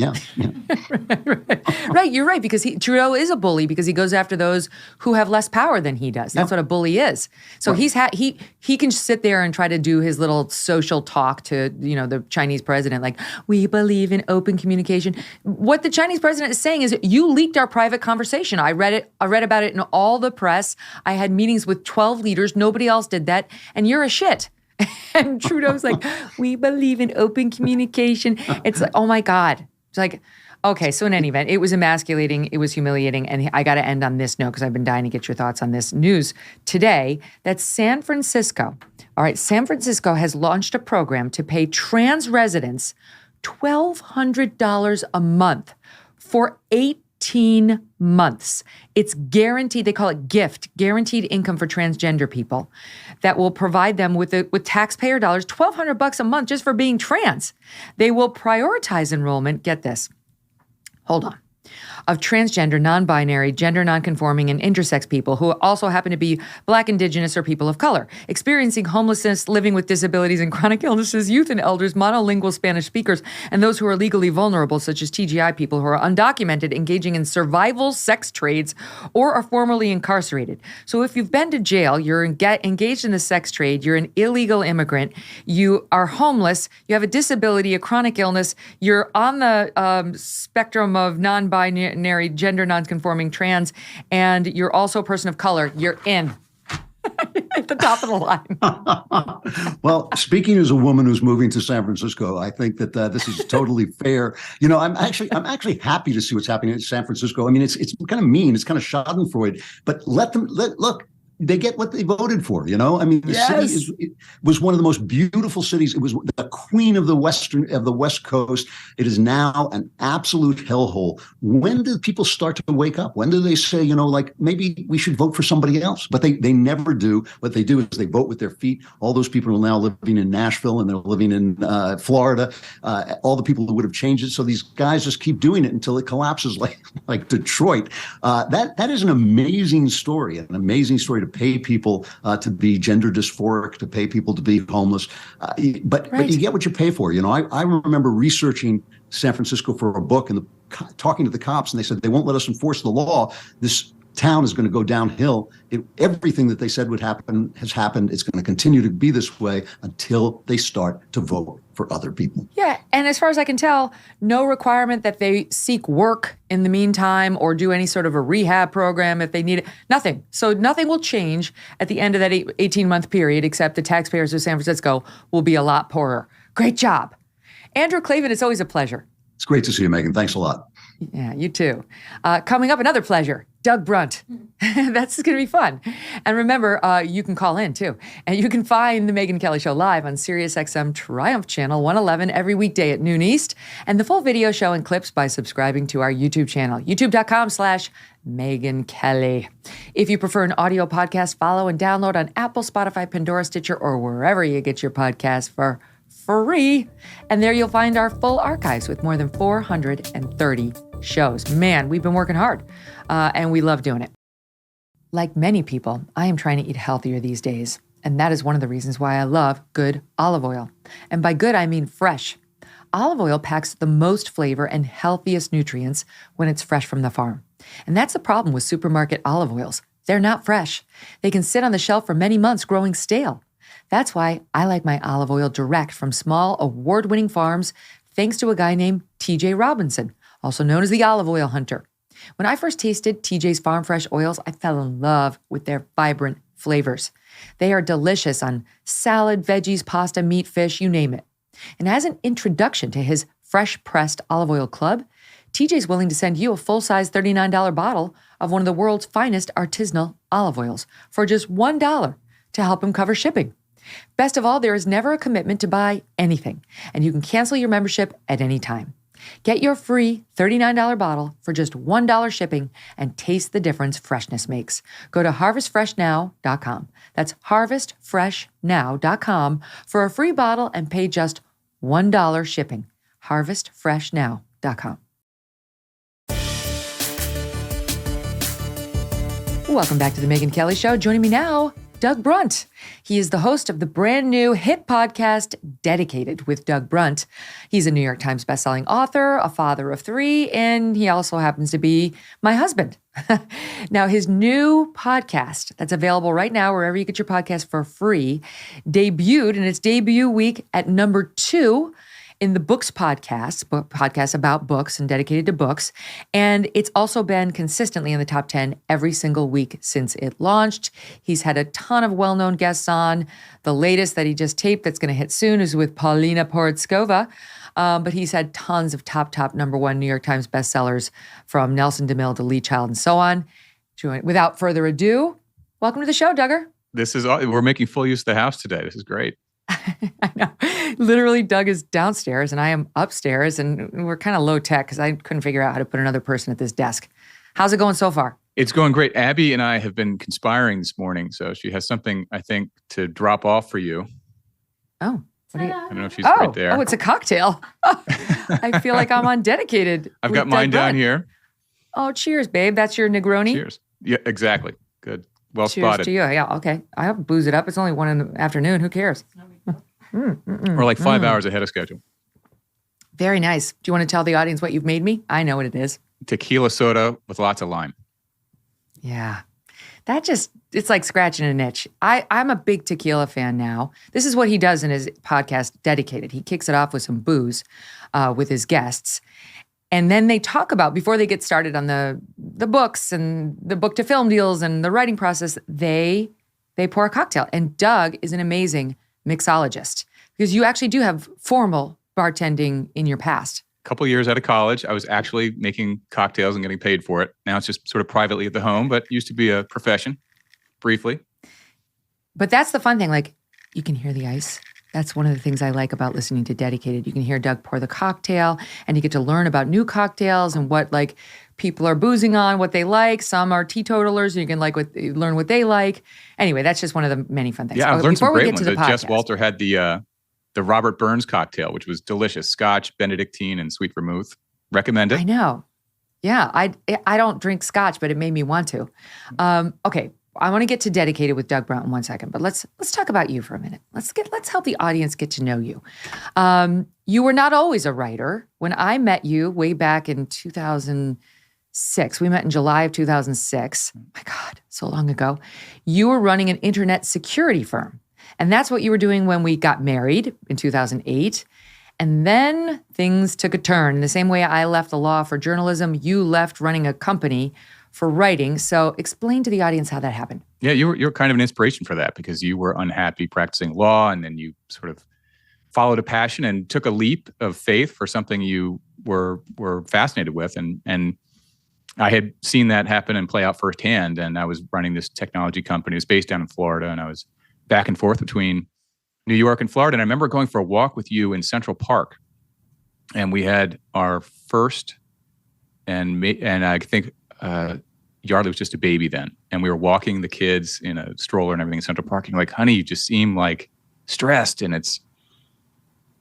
Right, you're right, because Trudeau is a bully because he goes after those who have less power than he does. That's what a bully is. So he can sit there and try to do his little social talk to, you know, the Chinese president, like, we believe in open communication. What the Chinese president is saying is, you leaked our private conversation. I read about it in all the press. I had meetings with 12 leaders. Nobody else did that. And you're a shit. And Trudeau's like, we believe in open communication. It's like, oh my God. It's like, okay, so in any event, it was emasculating, it was humiliating, and I got to end on this note because I've been dying to get your thoughts on this news today, that San Francisco has launched a program to pay trans residents $1,200 a month for 18 months. It's guaranteed, they call it GIFT, guaranteed income for transgender people, that will provide them with taxpayer dollars, $1,200 a month just for being trans. They will prioritize enrollment, get this, hold on, of transgender, non-binary, gender non-conforming, and intersex people who also happen to be Black, Indigenous, or people of color, experiencing homelessness, living with disabilities and chronic illnesses, youth and elders, monolingual Spanish speakers, and those who are legally vulnerable, such as TGI people who are undocumented, engaging in survival sex trades, or are formerly incarcerated. So if you've been to jail, you're engaged in the sex trade, you're an illegal immigrant, you are homeless, you have a disability, a chronic illness, you're on the spectrum of non-binary, gender non-conforming, trans, and you're also a person of color, you're in at the top of the line. Well, speaking as a woman who's moving to San Francisco, I think that this is totally fair. You know, I'm actually happy to see what's happening in San Francisco. I mean, it's kind of mean, it's kind of schadenfreude, but look. They get what they voted for, you know? I mean, the city was one of the most beautiful cities. It was the queen of the West Coast. It is now an absolute hellhole. When do people start to wake up? When do they say, you know, like, maybe we should vote for somebody else? But they never do. What they do is they vote with their feet. All those people are now living in Nashville and they're living in Florida. All the people who would have changed it. So these guys just keep doing it until it collapses like Detroit. That is an amazing story to pay people to be gender dysphoric, to pay people to be homeless. But you get what you pay for. You know, I remember researching San Francisco for a book and talking to the cops, and they said they won't let us enforce the law. This town is going to go downhill. Everything that they said would happen has happened. It's going to continue to be this way until they start to vote. for other people. Yeah, and as far as I can tell, no requirement that they seek work in the meantime or do any sort of a rehab program if they need it. Nothing. So nothing will change at the end of that 18-month period, except the taxpayers of San Francisco will be a lot poorer. Great job. Andrew Klavan, it's always a pleasure. It's great to see you, Megyn. Thanks a lot. Yeah, you too. Coming up, another pleasure, Doug Brunt. That's going to be fun. And remember, you can call in too. And you can find The Megyn Kelly Show live on SiriusXM Triumph Channel 111 every weekday at noon East. And the full video show and clips by subscribing to our YouTube channel, youtube.com/Megyn Kelly. If you prefer an audio podcast, follow and download on Apple, Spotify, Pandora, Stitcher, or wherever you get your podcasts for free. And there you'll find our full archives with more than 430 shows. Man, we've been working hard, and we love doing it. Like many people, I am trying to eat healthier these days, and that is one of the reasons why I love good olive oil. And by good, I mean fresh. Olive oil packs the most flavor and healthiest nutrients when it's fresh from the farm. And that's the problem with supermarket olive oils. They're not fresh. They can sit on the shelf for many months growing stale. That's why I like my olive oil direct from small, award-winning farms, thanks to a guy named TJ Robinson, also known as the Olive Oil Hunter. When I first tasted TJ's Farm Fresh oils, I fell in love with their vibrant flavors. They are delicious on salad, veggies, pasta, meat, fish, you name it. And as an introduction to his fresh-pressed olive oil club, TJ's willing to send you a full-size $39 bottle of one of the world's finest artisanal olive oils for just $1 to help him cover shipping. Best of all, there is never a commitment to buy anything, and you can cancel your membership at any time. Get your free $39 bottle for just $1 shipping and taste the difference freshness makes. Go to harvestfreshnow.com. That's harvestfreshnow.com for a free bottle and pay just $1 shipping. harvestfreshnow.com. Welcome back to the Megyn Kelly Show. Joining me now, Doug Brunt. He is the host of the brand new hit podcast, Dedicated with Doug Brunt. He's a New York Times bestselling author, a father of 3, and he also happens to be my husband. Now, his new podcast that's available right now, wherever you get your podcast for free, debuted in its debut week at number 2 in the Books podcast about books and dedicated to books. And it's also been consistently in the top 10 every single week since it launched. He's had a ton of well-known guests on. The latest that he just taped that's going to hit soon is with Paulina Porizkova. But he's had tons of top number 1 New York Times bestsellers from Nelson DeMille to Lee Child and so on. Without further ado, welcome to the show, Duggar. We're making full use of the house today. This is great. I know. Literally, Doug is downstairs and I am upstairs, and we're kind of low tech because I couldn't figure out how to put another person at this desk. How's it going so far? It's going great. Abby and I have been conspiring this morning, so she has something, I think, to drop off for you. Oh. I don't know if she's right there. Oh, it's a cocktail. I feel like I'm on Dedicated. I've got mine down here. Oh, cheers, babe. That's your Negroni? Cheers. Yeah, exactly. Good. Well cheers spotted. To you. Yeah, okay. I have to booze it up. It's only 1 in the afternoon. Who cares? We're like 5 hours ahead of schedule. Very nice. Do you want to tell the audience what you've made me? I know what it is. Tequila soda with lots of lime. Yeah. It's like scratching an itch. I'm a big tequila fan now. This is what he does in his podcast, Dedicated. He kicks it off with some booze with his guests. And then they talk about, before they get started on the books and the book to film deals and the writing process, they pour a cocktail. And Doug is an amazing mixologist because you actually do have formal bartending in your past. A couple years out of college, I was actually making cocktails and getting paid for it. Now it's just sort of privately at the home, but it used to be a profession, briefly. But that's the fun thing. Like, you can hear the ice. That's one of the things I like about listening to Dedicated. You can hear Doug pour the cocktail, and you get to learn about new cocktails and what like people are boozing on, what they like. Some are teetotalers, and you can learn what they like. Anyway, that's just one of the many fun things. Yeah, I've learned some great ones. Podcast, Jess Walter had the Robert Burns cocktail, which was delicious. Scotch, Benedictine, and sweet vermouth. Recommend it. I know. Yeah, I don't drink Scotch, but it made me want to. Okay. I want to get to Dedicated with Doug Brunt in 1 second, but let's talk about you for a minute. Let's help the audience get to know you. You were not always a writer. When I met you way back in 2006, we met in July of 2006. My God, so long ago. You were running an internet security firm And that's what you were doing when we got married in 2008. And then things took a turn. In the same way I left the law for journalism, you left running a company for writing. So explain to the audience how that happened. Yeah, you're kind of an inspiration for that because you were unhappy practicing law, and then you sort of followed a passion and took a leap of faith for something you were fascinated with. And I had seen that happen and play out firsthand. And I was running this technology company. It was based down in Florida, and I was back and forth between New York and Florida. And I remember going for a walk with you in Central Park, and we had our first, and I think Yardley was just a baby then, and we were walking the kids in a stroller and everything in Central Park. And you're like, honey, you just seem like stressed, and it's,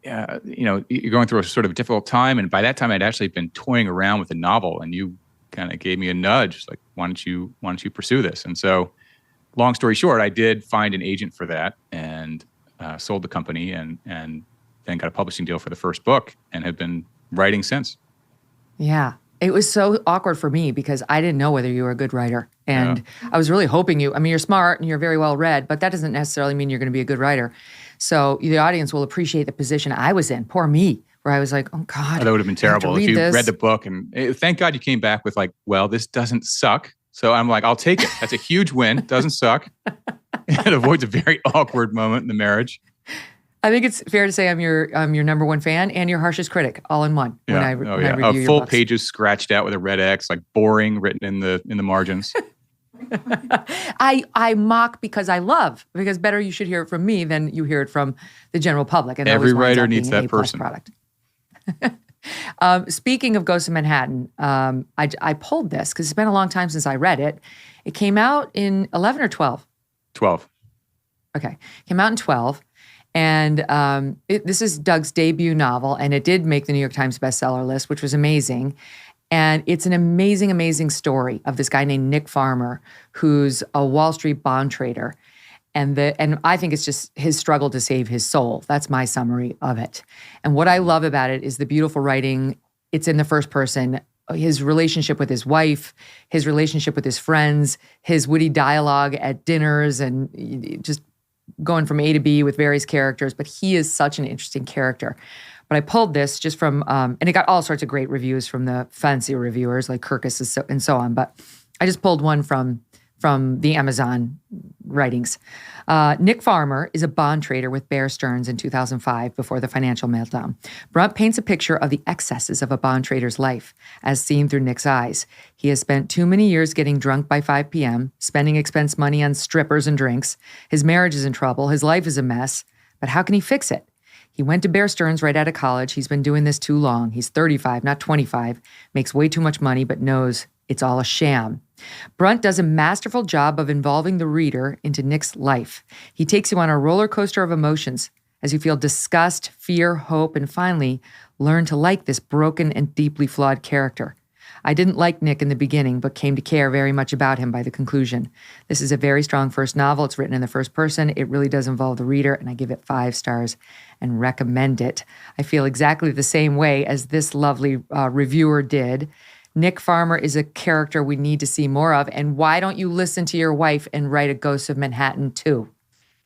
you're going through a sort of difficult time. And by that time, I'd actually been toying around with a novel, and you kind of gave me a nudge, like, why don't you pursue this? And so, long story short, I did find an agent for that and sold the company, and then got a publishing deal for the first book, and have been writing since. Yeah. It was so awkward for me because I didn't know whether you were a good writer. And I was really hoping you're smart and you're very well read, but that doesn't necessarily mean you're going to be a good writer. So the audience will appreciate the position I was in. Poor me, where I was like, oh God. That would have been terrible if you this. read the book. And thank God you came back with like, well, this doesn't suck. So I'm like, I'll take it. That's a huge win. Doesn't suck. It avoids a very awkward moment in the marriage. I think it's fair to say I'm your number one fan and your harshest critic, all in one. Yeah. When I review your full books. pages scratched out with a red X, like boring, written in the margins. I mock because I love, because better you should hear it from me than you hear it from the general public. And every writer needs that person. Product. Speaking of Ghosts of Manhattan, I pulled this because it's been a long time since I read it. It came out in 11 or 12? 12. Okay. Came out in 12. And this is Doug's debut novel, and it did make the New York Times bestseller list, which was amazing. And it's an amazing, amazing story of this guy named Nick Farmer, who's a Wall Street bond trader. And I think it's just his struggle to save his soul. That's my summary of it. And what I love about it is the beautiful writing. It's in the first person. His relationship with his wife, his relationship with his friends, his witty dialogue at dinners, and just going from A to B with various characters, but he is such an interesting character. But I pulled this just from, and it got all sorts of great reviews from the fancy reviewers like Kirkus and so on, but I just pulled one from the Amazon writings. Nick Farmer is a bond trader with Bear Stearns in 2005 before the financial meltdown. Brunt paints a picture of the excesses of a bond trader's life as seen through Nick's eyes. He has spent too many years getting drunk by 5 p.m., spending expense money on strippers and drinks. His marriage is in trouble. His life is a mess. But how can he fix it? He went to Bear Stearns right out of college. He's been doing this too long. He's 35, not 25, makes way too much money, but knows it's all a sham. Brunt does a masterful job of involving the reader into Nick's life. He takes you on a roller coaster of emotions as you feel disgust, fear, hope, and finally learn to like this broken and deeply flawed character. I didn't like Nick in the beginning, but came to care very much about him by the conclusion. This is a very strong first novel. It's written in the first person. It really does involve the reader, and I give it 5 stars and recommend it. I feel exactly the same way as this lovely reviewer did. Nick Farmer is a character we need to see more of. And why don't you listen to your wife and write a Ghost of Manhattan too?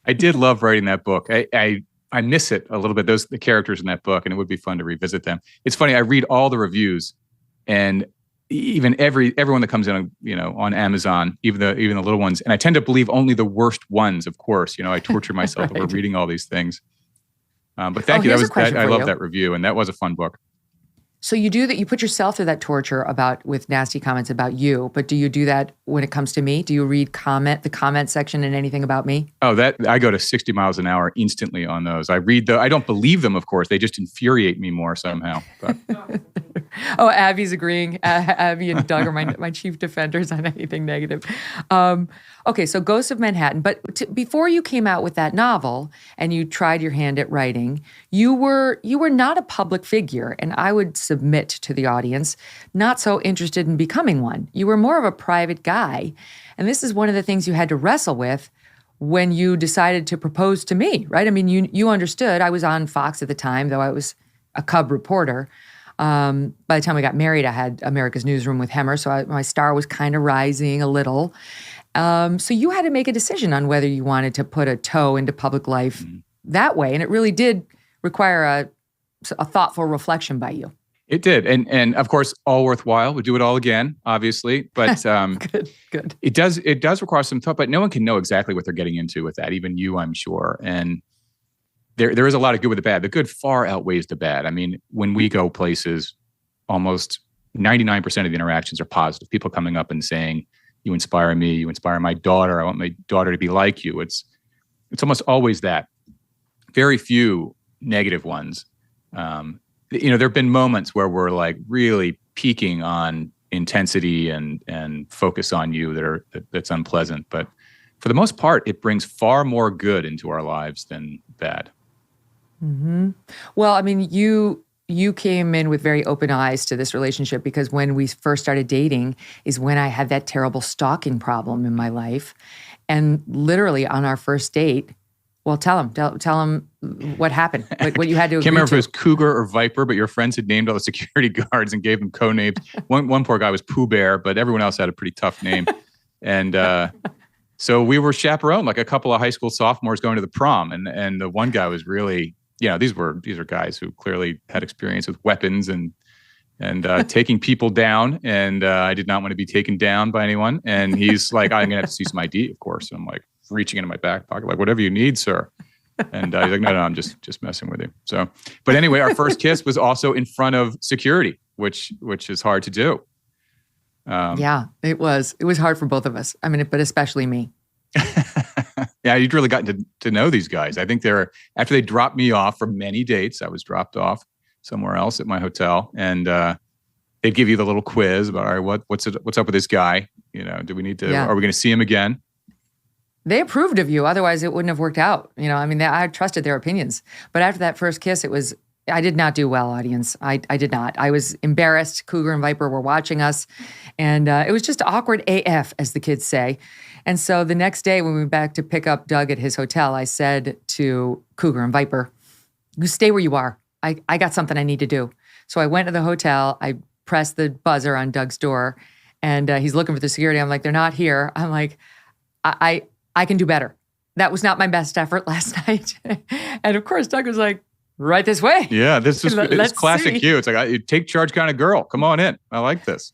I did love writing that book. I miss it a little bit, the characters in that book, and it would be fun to revisit them. It's funny, I read all the reviews, and even everyone that comes in on Amazon, even the little ones, and I tend to believe only the worst ones, of course. I torture myself Right. over reading all these things. But thank you. I love that review, and that was a fun book. So you do that, you put yourself through that torture with nasty comments about you, but do you do that when it comes to me? Do you read the comment section and anything about me? Oh, I go to 60 miles an hour instantly on those. I don't believe them, of course. They just infuriate me more somehow. But. Oh, Abby's agreeing. Abby and Doug are my chief defenders on anything negative. Okay, so Ghosts of Manhattan. But before you came out with that novel and you tried your hand at writing, you were not a public figure, and I would submit to the audience, not so interested in becoming one. You were more of a private guy, and this is one of the things you had to wrestle with when you decided to propose to me, right? I mean, you understood. I was on Fox at the time, though I was a cub reporter. By the time we got married, I had America's Newsroom with Hemmer, so my star was kind of rising a little. So you had to make a decision on whether you wanted to put a toe into public life that way. And it really did require a thoughtful reflection by you. It did. And of course, all worthwhile. We'd do it all again, obviously. But Good. it does require some thought, but no one can know exactly what they're getting into with that, even you, I'm sure. And there is a lot of good with the bad. The good far outweighs the bad. I mean, when we go places, almost 99% of the interactions are positive. People coming up and saying, you inspire me, you inspire my daughter, I want my daughter to be like you. It's almost always that. Very few negative ones. There have been moments where we're like really peaking on intensity and focus on you that's unpleasant. But for the most part, it brings far more good into our lives than bad. Mm-hmm. Well, I mean, you came in with very open eyes to this relationship because when we first started dating is when I had that terrible stalking problem in my life. And literally on our first date, well, tell him what happened, what you had to agree Can't remember to. if it was Cougar or Viper, but your friends had named all the security guards and gave them code names. One poor guy was Pooh Bear, but everyone else had a pretty tough name. And so we were chaperoned, like a couple of high school sophomores going to the prom. And the one guy was really, these are guys who clearly had experience with weapons and taking people down. And I did not want to be taken down by anyone. And he's like, I'm going to have to see some ID, of course. And I'm like, reaching into my back pocket, like, whatever you need, sir. And he's like, no, I'm just messing with you. So, but anyway, our first kiss was also in front of security, which is hard to do. Yeah, it was. It was hard for both of us. I mean, but especially me. Yeah, you'd really gotten to know these guys. I think after they dropped me off for many dates, I was dropped off somewhere else at my hotel, and they'd give you the little quiz about, all right, what's up with this guy? Do we need to? Yeah. Are we going to see him again? They approved of you. Otherwise, it wouldn't have worked out. I mean, I trusted their opinions. But after that first kiss, I did not do well, audience. I did not. I was embarrassed. Cougar and Viper were watching us. And it was just awkward AF, as the kids say. And so the next day when we went back to pick up Doug at his hotel, I said to Cougar and Viper, you stay where you are. I got something I need to do. So I went to the hotel. I pressed the buzzer on Doug's door. And he's looking for the security. I'm like, they're not here. I'm like, I can do better. That was not my best effort last night. And of course, Doug was like, right this way. Yeah, it's classic you. It's like, you take charge kind of girl. Come on in. I like this.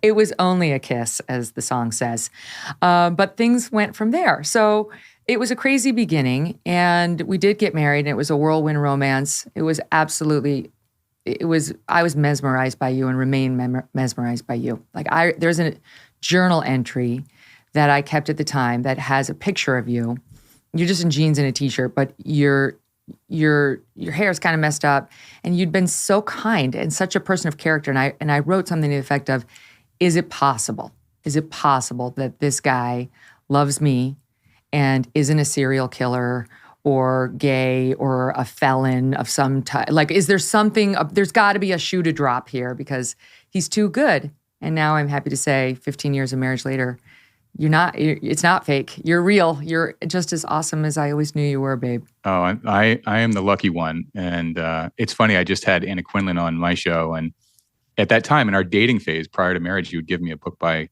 It was only a kiss, as the song says. But things went from there. So it was a crazy beginning. And we did get married. And it was a whirlwind romance. It was absolutely, I was mesmerized by you and remain mesmerized by you. Like there's a journal entry that I kept at the time that has a picture of you. You're just in jeans and a t-shirt, but your hair is kind of messed up, and you'd been so kind and such a person of character. And I wrote something to the effect of, is it possible? Is it possible that this guy loves me and isn't a serial killer or gay or a felon of some type? Like, is there something? There's got to be a shoe to drop here because he's too good. And now I'm happy to say, 15 years of marriage later, it's not fake. You're real. You're just as awesome as I always knew you were, babe. Oh, I am the lucky one. And it's funny, I just had Anna Quinlan on my show. And at that time, in our dating phase, prior to marriage, you would give me a book by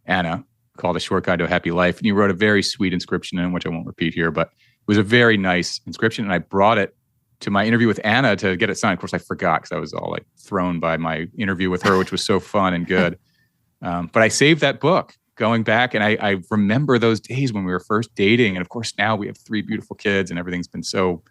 Anna called A Short Guide to a Happy Life. And you wrote a very sweet inscription in, which I won't repeat here, but it was a very nice inscription. And I brought it to my interview with Anna to get it signed. Of course, I forgot because I was all like thrown by my interview with her, which was so fun and good. But I saved that book. Going back, and I remember those days when we were first dating. And of course, now we have 3 beautiful kids and everything's been so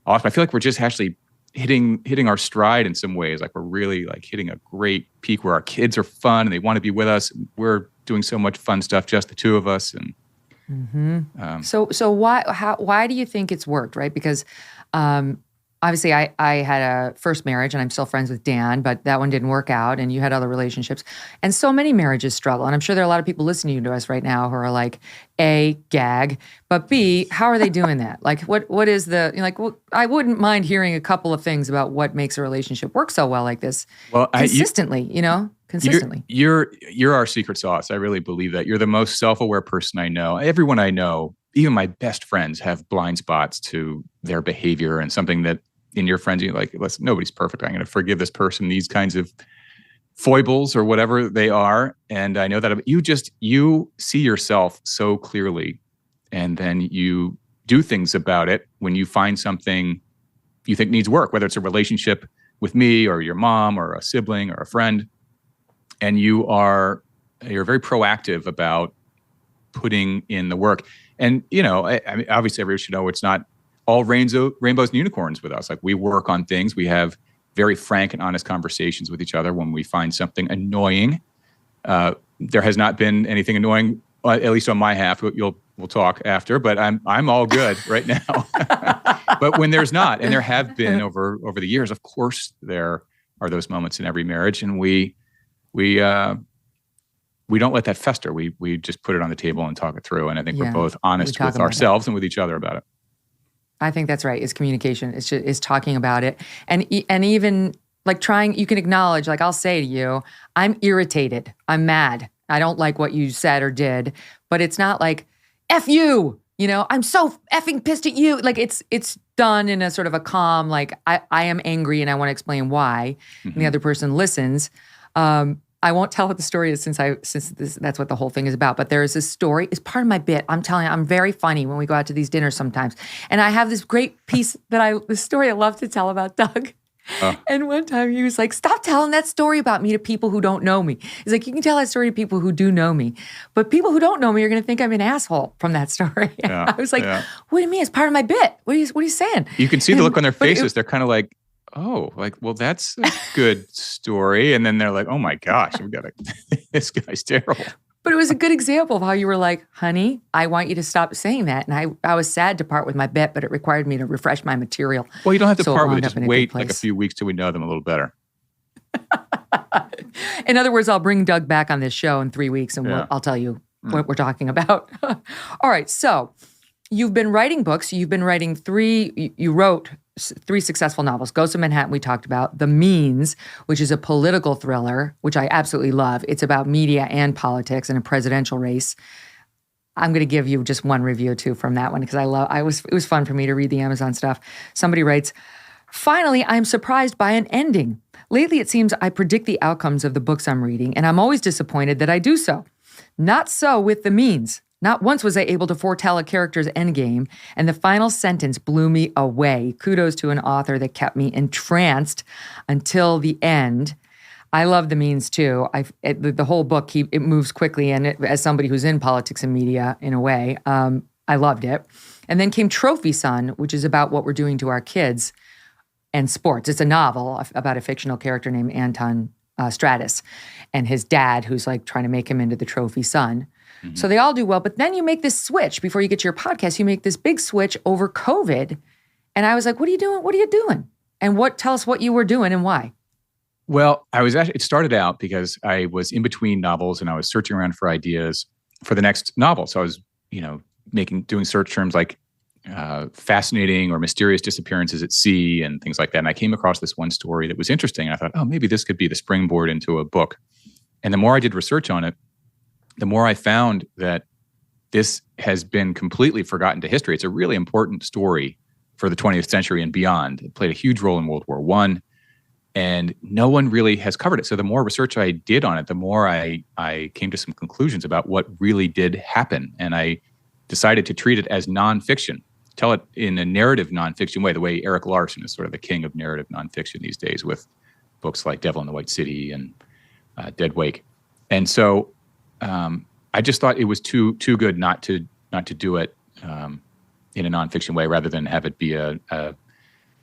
awesome. I feel like we're just actually hitting our stride in some ways. Like we're really like hitting a great peak where our kids are fun and they want to be with us. We're doing so much fun stuff, just the two of us. And So why do you think it's worked, right? Because obviously, I had a first marriage, and I'm still friends with Dan, but that one didn't work out, and you had other relationships. And so many marriages struggle. And I'm sure there are a lot of people listening to us right now who are like, A, gag, but B, how are they doing that? Like, what is I wouldn't mind hearing a couple of things about what makes a relationship work so well like this consistently, consistently. You're our secret sauce. I really believe that. You're the most self-aware person I know. Everyone I know, even my best friends, have blind spots to their behavior and something that in your friends, you're like, listen, nobody's perfect. I'm going to forgive this person these kinds of foibles or whatever they are. And I know that you see yourself so clearly, and then you do things about it when you find something you think needs work, whether it's a relationship with me or your mom or a sibling or a friend. And you're very proactive about putting in the work. And, I mean, obviously everybody should know it's not all rainbows and unicorns with us. Like, we work on things. We have very frank and honest conversations with each other when we find something annoying. There has not been anything annoying, at least on my half. We'll talk after, but I'm all good right now. But when there's not, and there have been over the years, of course there are those moments in every marriage, and we don't let that fester. We just put it on the table and talk it through. And I think we're both honest with ourselves and with each other about it. I think that's right. It's communication. It's talking about it. And even like trying, you can acknowledge, like I'll say to you, I'm irritated. I'm mad. I don't like what you said or did, but it's not like, F you, I'm so effing pissed at you. Like it's done in a sort of a calm, like I am angry and I want to explain why. Mm-hmm. And the other person listens. I won't tell what the story is since that's what the whole thing is about. But there is this story. It's part of my bit. I'm telling you, I'm very funny when we go out to these dinners sometimes. And I have this great piece this story I love to tell about Doug. And one time he was like, stop telling that story about me to people who don't know me. He's like, you can tell that story to people who do know me. But people who don't know me are going to think I'm an asshole from that story. I was like, what do you mean? It's part of my bit. What are you saying? You can see the look on their faces. They're kind of like, oh, like, well, that's a good story. And then they're like, oh my gosh, this guy's terrible. But it was a good example of how you were like, honey, I want you to stop saying that. And I was sad to part with my bet, but it required me to refresh my material. Well, you don't have to part with it. Just wait like a few weeks till we know them a little better. In other words, I'll bring Doug back on this show in 3 weeks and I'll tell you what we're talking about. All right. So you've been writing books. You've been writing you wrote 3 successful novels. Ghosts of Manhattan, we talked about. The Means, which is a political thriller, which I absolutely love. It's about media and politics and a presidential race. I'm going to give you just one review too from that one because it was fun for me to read the Amazon stuff. Somebody writes, finally, I'm surprised by an ending. Lately, it seems I predict the outcomes of the books I'm reading, and I'm always disappointed that I do so. Not so with The Means. Not once was I able to foretell a character's endgame, and the final sentence blew me away. Kudos to an author that kept me entranced until the end. I love The Means too. The whole book, it moves quickly, and as somebody who's in politics and media in a way, I loved it. And then came Trophy Son, which is about what we're doing to our kids and sports. It's a novel about a fictional character named Anton Stratus and his dad who's like trying to make him into the trophy son. Mm-hmm. So they all do well. But then you make this switch before you get to your podcast. You make this big switch over COVID. And I was like, what are you doing? What are you doing? And tell us what you were doing and why. Well, it started out because I was in between novels and I was searching around for ideas for the next novel. So I was, doing search terms like fascinating or mysterious disappearances at sea and things like that. And I came across this one story that was interesting. And I thought, oh, maybe this could be the springboard into a book. And the more I did research on it, the more I found that this has been completely forgotten to history. It's a really important story for the 20th century and beyond. It played a huge role in World War I, and no one really has covered it. So the more research I did on it, the more I came to some conclusions about what really did happen. And I decided to treat it as nonfiction, tell it in a narrative nonfiction way, the way Eric Larson is sort of the king of narrative nonfiction these days with books like Devil in the White City and Dead Wake. And so I just thought it was too good not to do it in a nonfiction way, rather than have it be a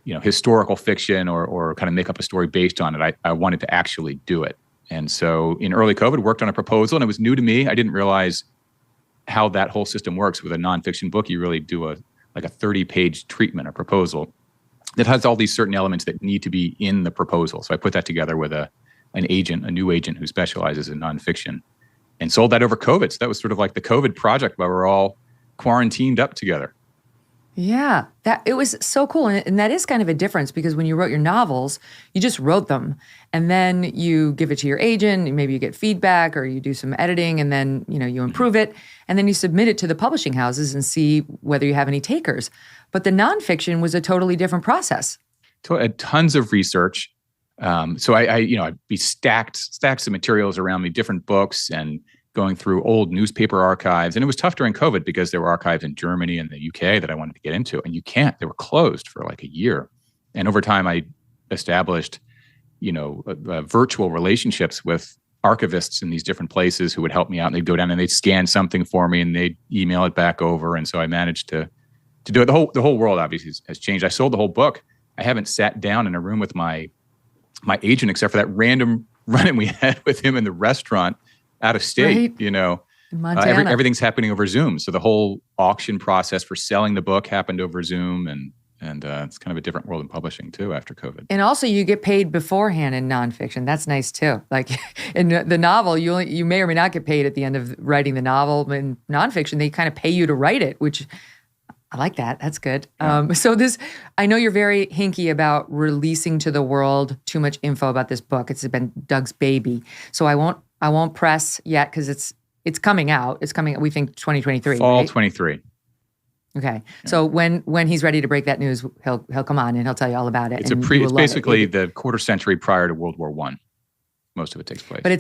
historical fiction or kind of make up a story based on it. I wanted to actually do it. And so in early COVID, worked on a proposal, and it was new to me. I didn't realize how that whole system works with a nonfiction book. You really do a 30-page treatment or proposal that has all these certain elements that need to be in the proposal. So I put that together with a new agent who specializes in nonfiction, and sold that over COVID. So that was sort of like the COVID project where we're all quarantined up together. Yeah, it was so cool. And that is kind of a difference, because when you wrote your novels, you just wrote them and then you give it to your agent, and maybe you get feedback or you do some editing, and then, you improve it, and then you submit it to the publishing houses and see whether you have any takers. But the nonfiction was a totally different process. Tons of research. So I'd be stacks of materials around me, different books, and going through old newspaper archives. And it was tough during COVID because there were archives in Germany and the UK that I wanted to get into, and you can't. They were closed for like a year. And over time, I established, virtual relationships with archivists in these different places who would help me out. And they'd go down and they'd scan something for me and they'd email it back over. And so I managed to do it. The whole world obviously has changed. I sold the whole book. I haven't sat down in a room with my agent, except for that random run-in we had with him in the restaurant out of state. Right. In Montana. Everything's happening over Zoom. So the whole auction process for selling the book happened over Zoom, and it's kind of a different world in publishing too after COVID. And also, you get paid beforehand in nonfiction. That's nice too. Like in the novel, you may or may not get paid at the end of writing the novel. In nonfiction, they kind of pay you to write it, which I like that. That's good. Yeah. I know you're very hinky about releasing to the world too much info about this book. It's been Doug's baby, so I won't press yet because it's coming out. It's coming. We think 2023. Fall right? 23. Okay. Yeah. So when he's ready to break that news, he'll come on and he'll tell you all about it. It's basically the quarter century prior to World War I. Most of it takes place. But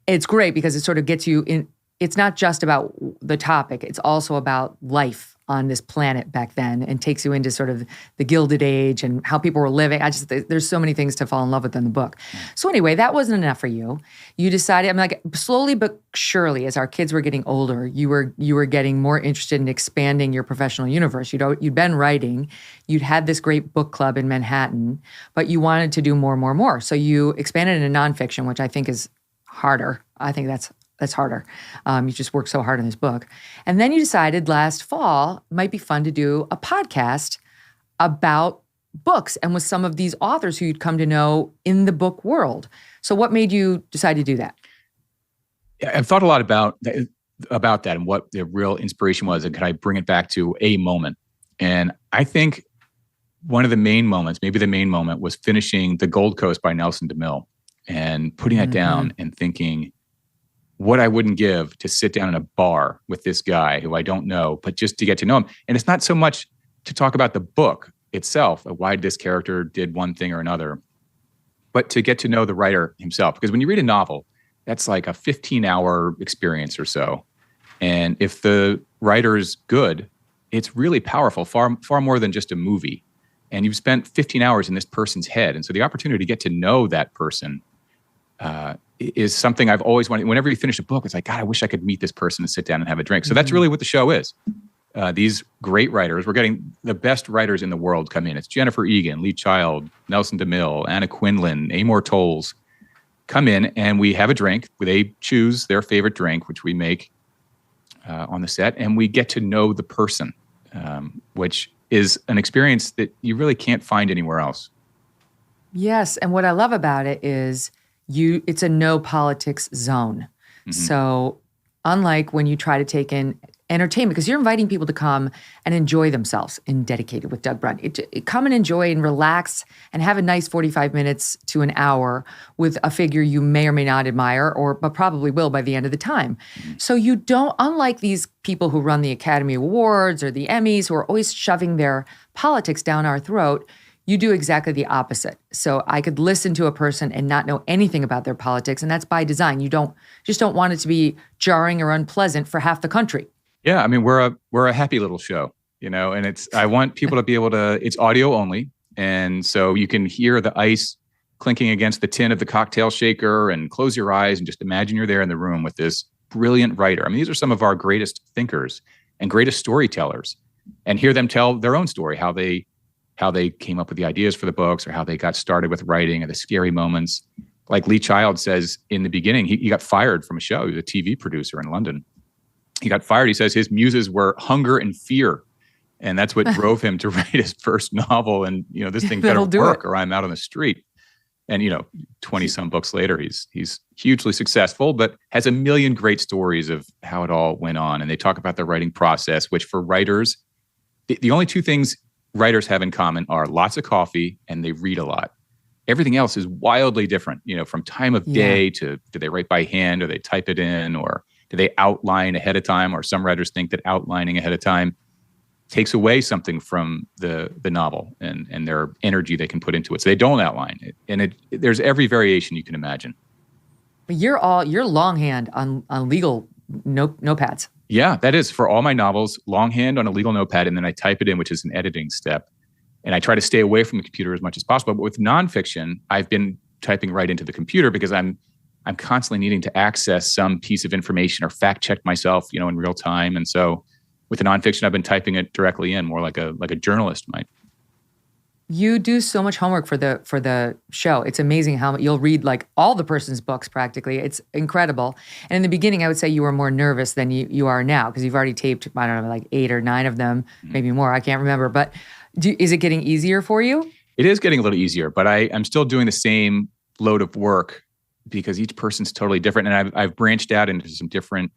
it's great because it sort of gets you in. It's not just about the topic. It's also about life on this planet back then, and takes you into sort of the Gilded Age and how people were living. There's so many things to fall in love with in the book. So anyway, that wasn't enough for you. You decided, slowly but surely, as our kids were getting older, you were getting more interested in expanding your professional universe. You'd been writing, you'd had this great book club in Manhattan, but you wanted to do more and more and more. So you expanded into nonfiction, which I think is harder. I think that's harder. You just worked so hard on this book. And then you decided last fall it might be fun to do a podcast about books and with some of these authors who you'd come to know in the book world. So what made you decide to do that? I've thought a lot about that and what the real inspiration was, and could I bring it back to a moment? And I think one of the main moments, maybe the main moment, was finishing The Gold Coast by Nelson DeMille and putting that down and thinking, what I wouldn't give to sit down in a bar with this guy who I don't know, but just to get to know him. And it's not so much to talk about the book itself, why this character did one thing or another, but to get to know the writer himself. Because when you read a novel, that's like a 15-hour experience or so. And if the writer is good, it's really powerful, far more than just a movie. And you've spent 15 hours in this person's head. And so the opportunity to get to know that person is something I've always wanted. Whenever you finish a book, it's like, God, I wish I could meet this person and sit down and have a drink. So that's really what the show is. These great writers, we're getting the best writers in the world come in. It's Jennifer Egan, Lee Child, Nelson DeMille, Anna Quinlan, Amor Towles come in, and we have a drink. They choose their favorite drink, which we make on the set, and we get to know the person, which is an experience that you really can't find anywhere else. Yes, and what I love about it is it's a no politics zone. Mm-hmm. So unlike when you try to take in entertainment, because you're inviting people to come and enjoy themselves in Dedicated with Doug Brunt. Come and enjoy and relax and have a nice 45 minutes to an hour with a figure you may or may not admire, but probably will by the end of the time. Mm-hmm. So you don't, unlike these people who run the Academy Awards or the Emmys who are always shoving their politics down our throat, you do exactly the opposite. So I could listen to a person and not know anything about their politics, and that's by design. You don't want it to be jarring or unpleasant for half the country. Yeah, I mean, we're a happy little show, and I want people to be able to, it's audio only. And so you can hear the ice clinking against the tin of the cocktail shaker and close your eyes and just imagine you're there in the room with this brilliant writer. I mean, these are some of our greatest thinkers and greatest storytellers, and hear them tell their own story, how they came up with the ideas for the books or how they got started with writing or the scary moments. Like Lee Child says in the beginning, he got fired from a show. He was a TV producer in London. He got fired. He says his muses were hunger and fear. And that's what drove him to write his first novel. And, this thing better work or I'm out on the street. And, 20 some books later, he's hugely successful, but has a million great stories of how it all went on. And they talk about the writing process, which for writers, the only two things writers have in common are lots of coffee and they read a lot. Everything else is wildly different, from time of day to do they write by hand or they type it in or do they outline ahead of time, or some writers think that outlining ahead of time takes away something from the novel and their energy they can put into it. So they don't outline it. And there's every variation you can imagine. But you're longhand on legal notepads. Yeah, that is for all my novels, longhand on a legal notepad, and then I type it in, which is an editing step. And I try to stay away from the computer as much as possible. But with nonfiction, I've been typing right into the computer because I'm constantly needing to access some piece of information or fact check myself, in real time. And so with the nonfiction, I've been typing it directly in, more like a journalist might. You do so much homework for the show. It's amazing how you'll read like all the person's books practically. It's incredible. And in the beginning, I would say you were more nervous than you are now because you've already taped, I don't know, like 8 or 9 of them, maybe more. I can't remember. But is it getting easier for you? It is getting a little easier, but I'm still doing the same load of work because each person's totally different. And I've branched out into some different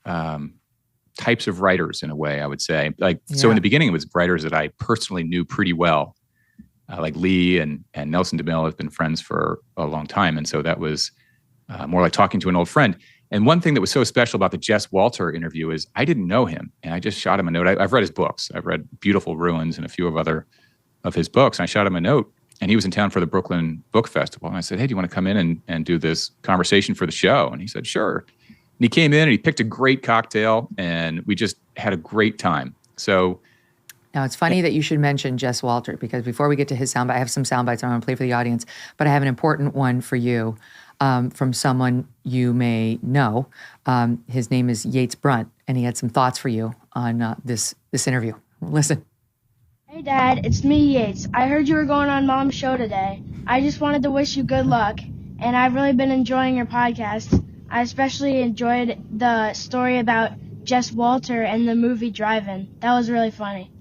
types of writers in a way, I would say. So in the beginning, it was writers that I personally knew pretty well. Like Lee and Nelson DeMille have been friends for a long time. And so that was more like talking to an old friend. And one thing that was so special about the Jess Walter interview is I didn't know him. And I just shot him a note. I've read his books. I've read Beautiful Ruins and a few of his books. And I shot him a note. And he was in town for the Brooklyn Book Festival. And I said, hey, do you want to come in and do this conversation for the show? And he said, sure. And he came in and he picked a great cocktail. And we just had a great time. So... Now, it's funny that you should mention Jess Walter because before we get to his soundbite, I have some soundbites I want to play for the audience, but I have an important one for you from someone you may know. His name is Yates Brunt, and he had some thoughts for you on this interview. Listen. Hey, Dad, it's me, Yates. I heard you were going on Mom's show today. I just wanted to wish you good luck, and I've really been enjoying your podcast. I especially enjoyed the story about Jess Walter and the movie Drive-In. That was really funny.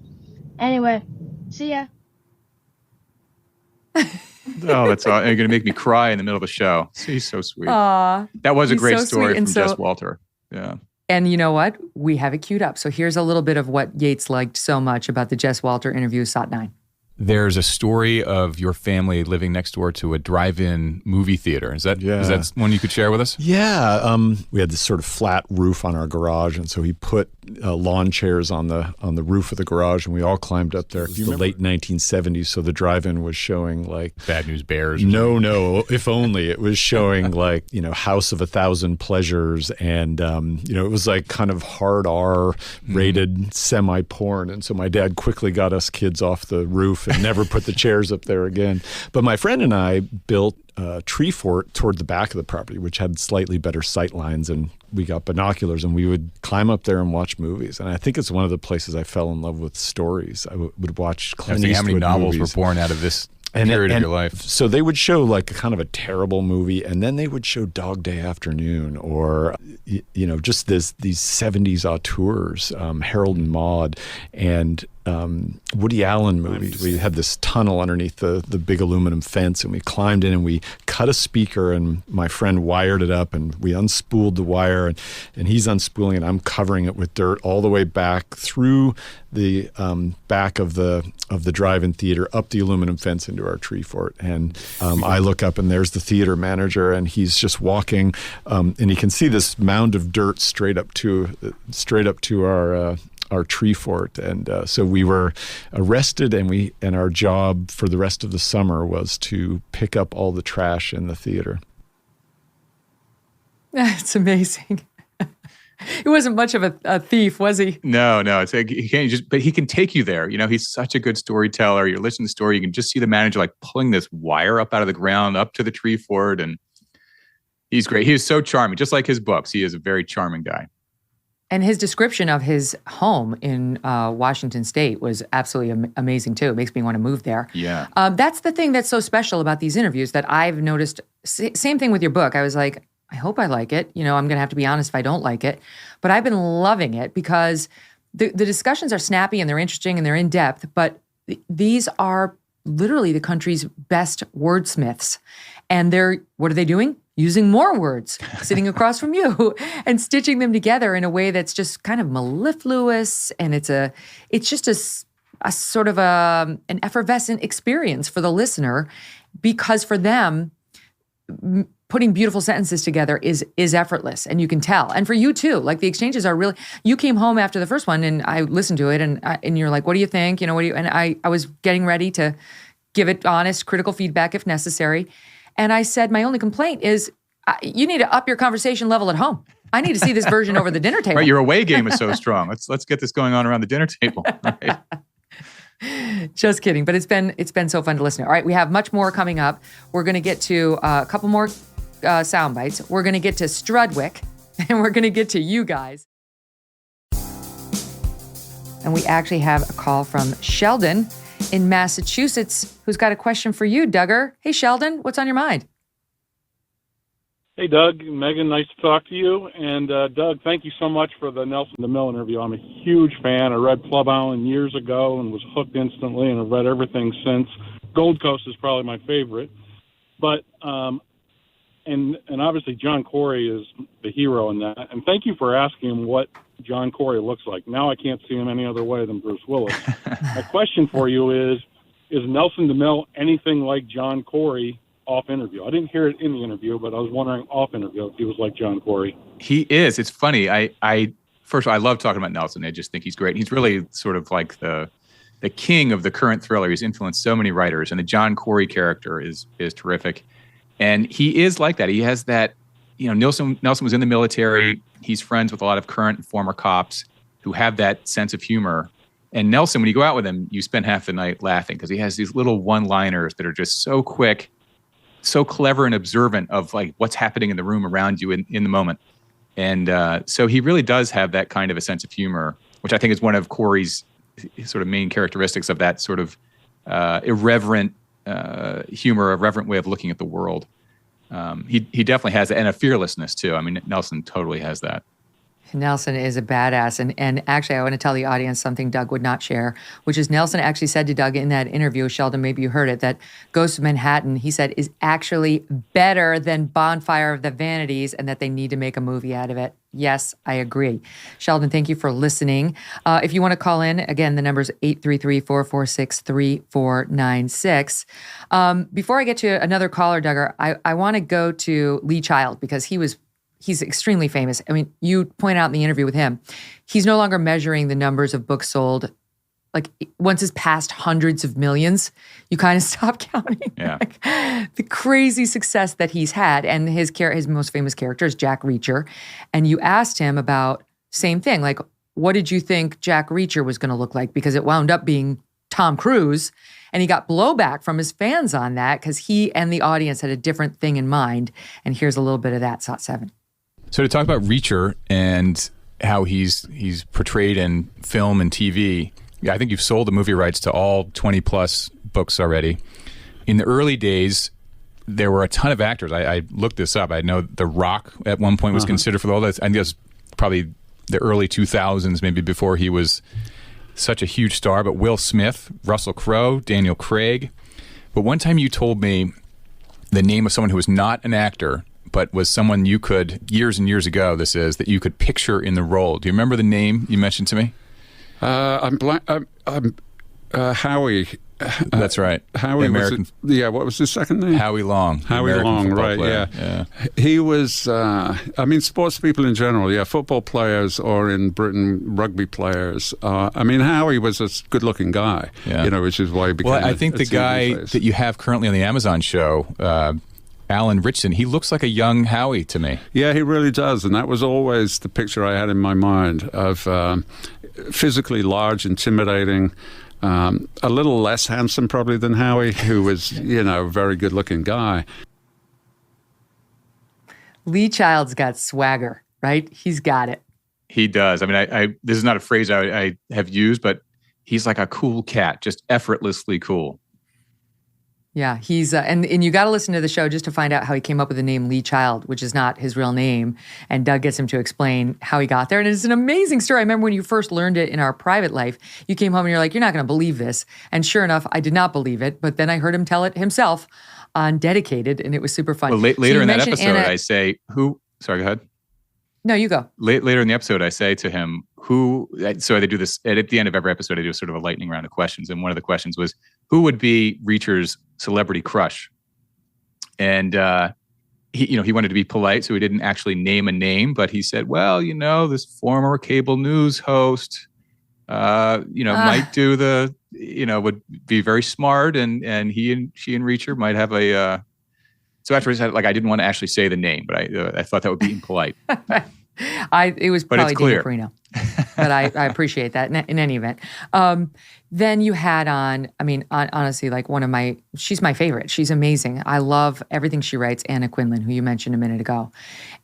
Anyway, see ya. Oh, that's all. You're going to make me cry in the middle of the show. He's so sweet. Aww, that was a great so story from so, Jess Walter. Yeah. And you know what? We have it queued up. So here's a little bit of what Yates liked so much about the Jess Walter interview, SOT 9. There's a story of your family living next door to a drive-in movie theater. Is that one you could share with us? Yeah, we had this sort of flat roof on our garage, and so he put lawn chairs on the roof of the garage, and we all climbed up there. It was the late 1970s, so the drive-in was showing like Bad News Bears. No, if only it was showing like House of a Thousand Pleasures, and it was like kind of hard R rated semi-porn, and so my dad quickly got us kids off the roof and never put the chairs up there again. But my friend and I built a tree fort toward the back of the property, which had slightly better sight lines, and we got binoculars, and we would climb up there and watch movies. And I think it's one of the places I fell in love with stories. I would watch Clint Eastwood how many novels movies. were born out of this period of your life? So they would show like a kind of a terrible movie, and then they would show Dog Day Afternoon, or just these 70s auteurs, Harold and Maude, and Woody Allen movies. We had this tunnel underneath the big aluminum fence, and we climbed in and we cut a speaker, and my friend wired it up, and we unspooled the wire, and he's unspooling it. I'm covering it with dirt all the way back through the back of the drive-in theater, up the aluminum fence into our tree fort. And I look up, and there's the theater manager, and he's just walking, and you can see this mound of dirt straight up to our tree fort. And so we were arrested, and our job for the rest of the summer was to pick up all the trash in the theater. It's amazing. He wasn't much of a thief, was he? No. It's like but he can take you there. He's such a good storyteller. You're listening to the story. You can just see the manager like pulling this wire up out of the ground up to the tree fort, and he's great. He is so charming, just like his books. He is a very charming guy. And his description of his home in Washington State was absolutely amazing, too. It makes me want to move there. Yeah. That's the thing that's so special about these interviews that I've noticed. Same thing with your book. I was like, I hope I like it. I'm going to have to be honest if I don't like it. But I've been loving it because the discussions are snappy and they're interesting and they're in depth. But these are literally the country's best wordsmiths. And what are they doing? Using more words, sitting across from you and stitching them together in a way that's just kind of mellifluous. And it's just a sort of an effervescent experience for the listener, because for them, putting beautiful sentences together is effortless, and you can tell. And for you too, like the exchanges are really. You came home after the first one, and I listened to it, and you're like, "What do you think? You know, what do you?" And I was getting ready to give it honest, critical feedback if necessary, and I said, my only complaint is you need to up your conversation level at home. I need to see this version over the dinner table. Right, your away game is so strong. Let's get this going on around the dinner table. Right? Just kidding, but it's been so fun to listen to. All right, we have much more coming up. We're going to get to a couple more sound bites. We're going to get to Strudwick, and we're going to get to you guys. And we actually have a call from Sheldon in Massachusetts, who's got a question for you, Duggar. Hey, Sheldon, what's on your mind? Hey, Doug, Megyn, nice to talk to you. And Doug, thank you so much for the Nelson DeMille interview. I'm a huge fan. I read Plum Island years ago and was hooked instantly, and I've read everything since. Gold Coast is probably my favorite. But, and obviously John Corey is the hero in that. And thank you for asking him what John Corey looks like. Now I can't see him any other way than Bruce Willis. My question for you is Nelson DeMille anything like John Corey off interview? I didn't hear it in the interview, but I was wondering off interview if he was like John Corey. He is. It's funny. I first of all, I love talking about Nelson. I just think he's great. He's really sort of like the king of the current thriller. He's influenced so many writers, and the John Corey character is terrific. And he is like that. He has that, Nelson was in the military. He's friends with a lot of current and former cops who have that sense of humor. And Nelson, when you go out with him, you spend half the night laughing because he has these little one-liners that are just so quick, so clever and observant of like what's happening in the room around you in the moment. And so he really does have that kind of a sense of humor, which I think is one of Corey's sort of main characteristics of that sort of irreverent humor, irreverent way of looking at the world. He definitely has that, and a fearlessness too. I mean, Nelson totally has that. Nelson is a badass. And actually, I want to tell the audience something Doug would not share, which is Nelson actually said to Doug in that interview, Sheldon, maybe you heard it, that Ghost of Manhattan, he said, is actually better than Bonfire of the Vanities and that they need to make a movie out of it. Yes, I agree. Sheldon, thank you for listening. If you want to call in, again, the number is 833-446-3496. Before I get to another caller, Duggar, I want to go to Lee Child because he's extremely famous. I mean, you point out in the interview with him, he's no longer measuring the numbers of books sold. Like once it's past hundreds of millions, you kind of stop counting. Yeah. Like, the crazy success that he's had. And his most famous character is Jack Reacher. And you asked him about same thing. Like, what did you think Jack Reacher was going to look like? Because it wound up being Tom Cruise. And he got blowback from his fans on that because he and the audience had a different thing in mind. And here's a little bit of that, SOT 7. So to talk about Reacher and how he's portrayed in film and TV, I think you've sold the movie rights to all 20 plus books already. In the early days, there were a ton of actors. I looked this up. I know The Rock at one point was considered for all that. I think it was probably the early 2000s, maybe before he was such a huge star. But Will Smith, Russell Crowe, Daniel Craig. But one time you told me the name of someone who was not an actor, but was someone you could, years and years ago, that you could picture in the role. Do you remember the name you mentioned to me? I'm Howie. That's right. Howie. American. What was his second name? Howie Long. Howie Long, right, player. yeah. He was, sports people in general, football players, or in Britain, rugby players. Howie was a good-looking guy, which is why he became I think the guy that you have currently on the Amazon show, Alan Richson, he looks like a young Howie to me. Yeah, he really does. And that was always the picture I had in my mind of physically large, intimidating, a little less handsome probably than Howie, who was, a very good-looking guy. Lee Child's got swagger, right? He's got it. He does. I mean, I this is not a phrase I have used, but he's like a cool cat, just effortlessly cool. Yeah, he's and you got to listen to the show just to find out how he came up with the name Lee Child, which is not his real name. And Doug gets him to explain how he got there. And it's an amazing story. I remember when you first learned it in our private life, you came home and you're like, you're not going to believe this. And sure enough, I did not believe it. But then I heard him tell it himself on Dedicated, and it was super fun. Well, later in that episode, I say, sorry, go ahead. No, you go. Later in the episode, I say to him, so they do this, at the end of every episode, I do sort of a lightning round of questions. And one of the questions was, who would be Reacher's celebrity crush? And he wanted to be polite, so he didn't actually name a name, but he said, well, this former cable news host, might do would be very smart, and she and Reacher might have a. So afterwards, I didn't want to actually say the name, but I thought that would be impolite. It was probably Dana Perino, but I appreciate that in any event. Then you had on, honestly, she's my favorite. She's amazing. I love everything she writes, Anna Quindlen, who you mentioned a minute ago.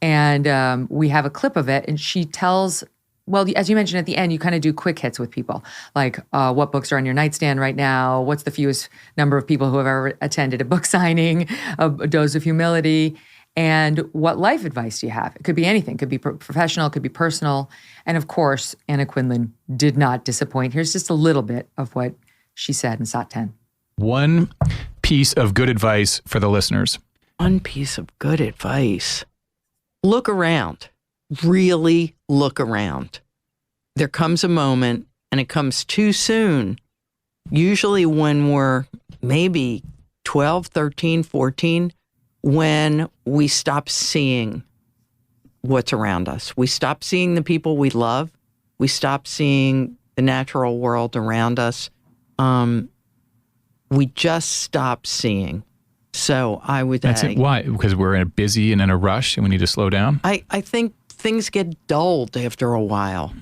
And we have a clip of it, and she tells, well, as you mentioned at the end, you kind of do quick hits with people, like what books are on your nightstand right now, what's the fewest number of people who have ever attended a book signing, a dose of humility, and what life advice do you have? It could be anything. It could be professional, it could be personal. And of course, Anna Quindlen did not disappoint. Here's just a little bit of what she said in SOT 10. One piece of good advice for the listeners. One piece of good advice. Look around. Really look around. There comes a moment, and it comes too soon, usually when we're maybe 12, 13, 14, when we stop seeing what's around us. We stop seeing the people we love. We stop seeing the natural world around us. We just stop seeing. So I would say... That's it. Why? Because we're busy and in a rush and we need to slow down? I think things get dulled after a while.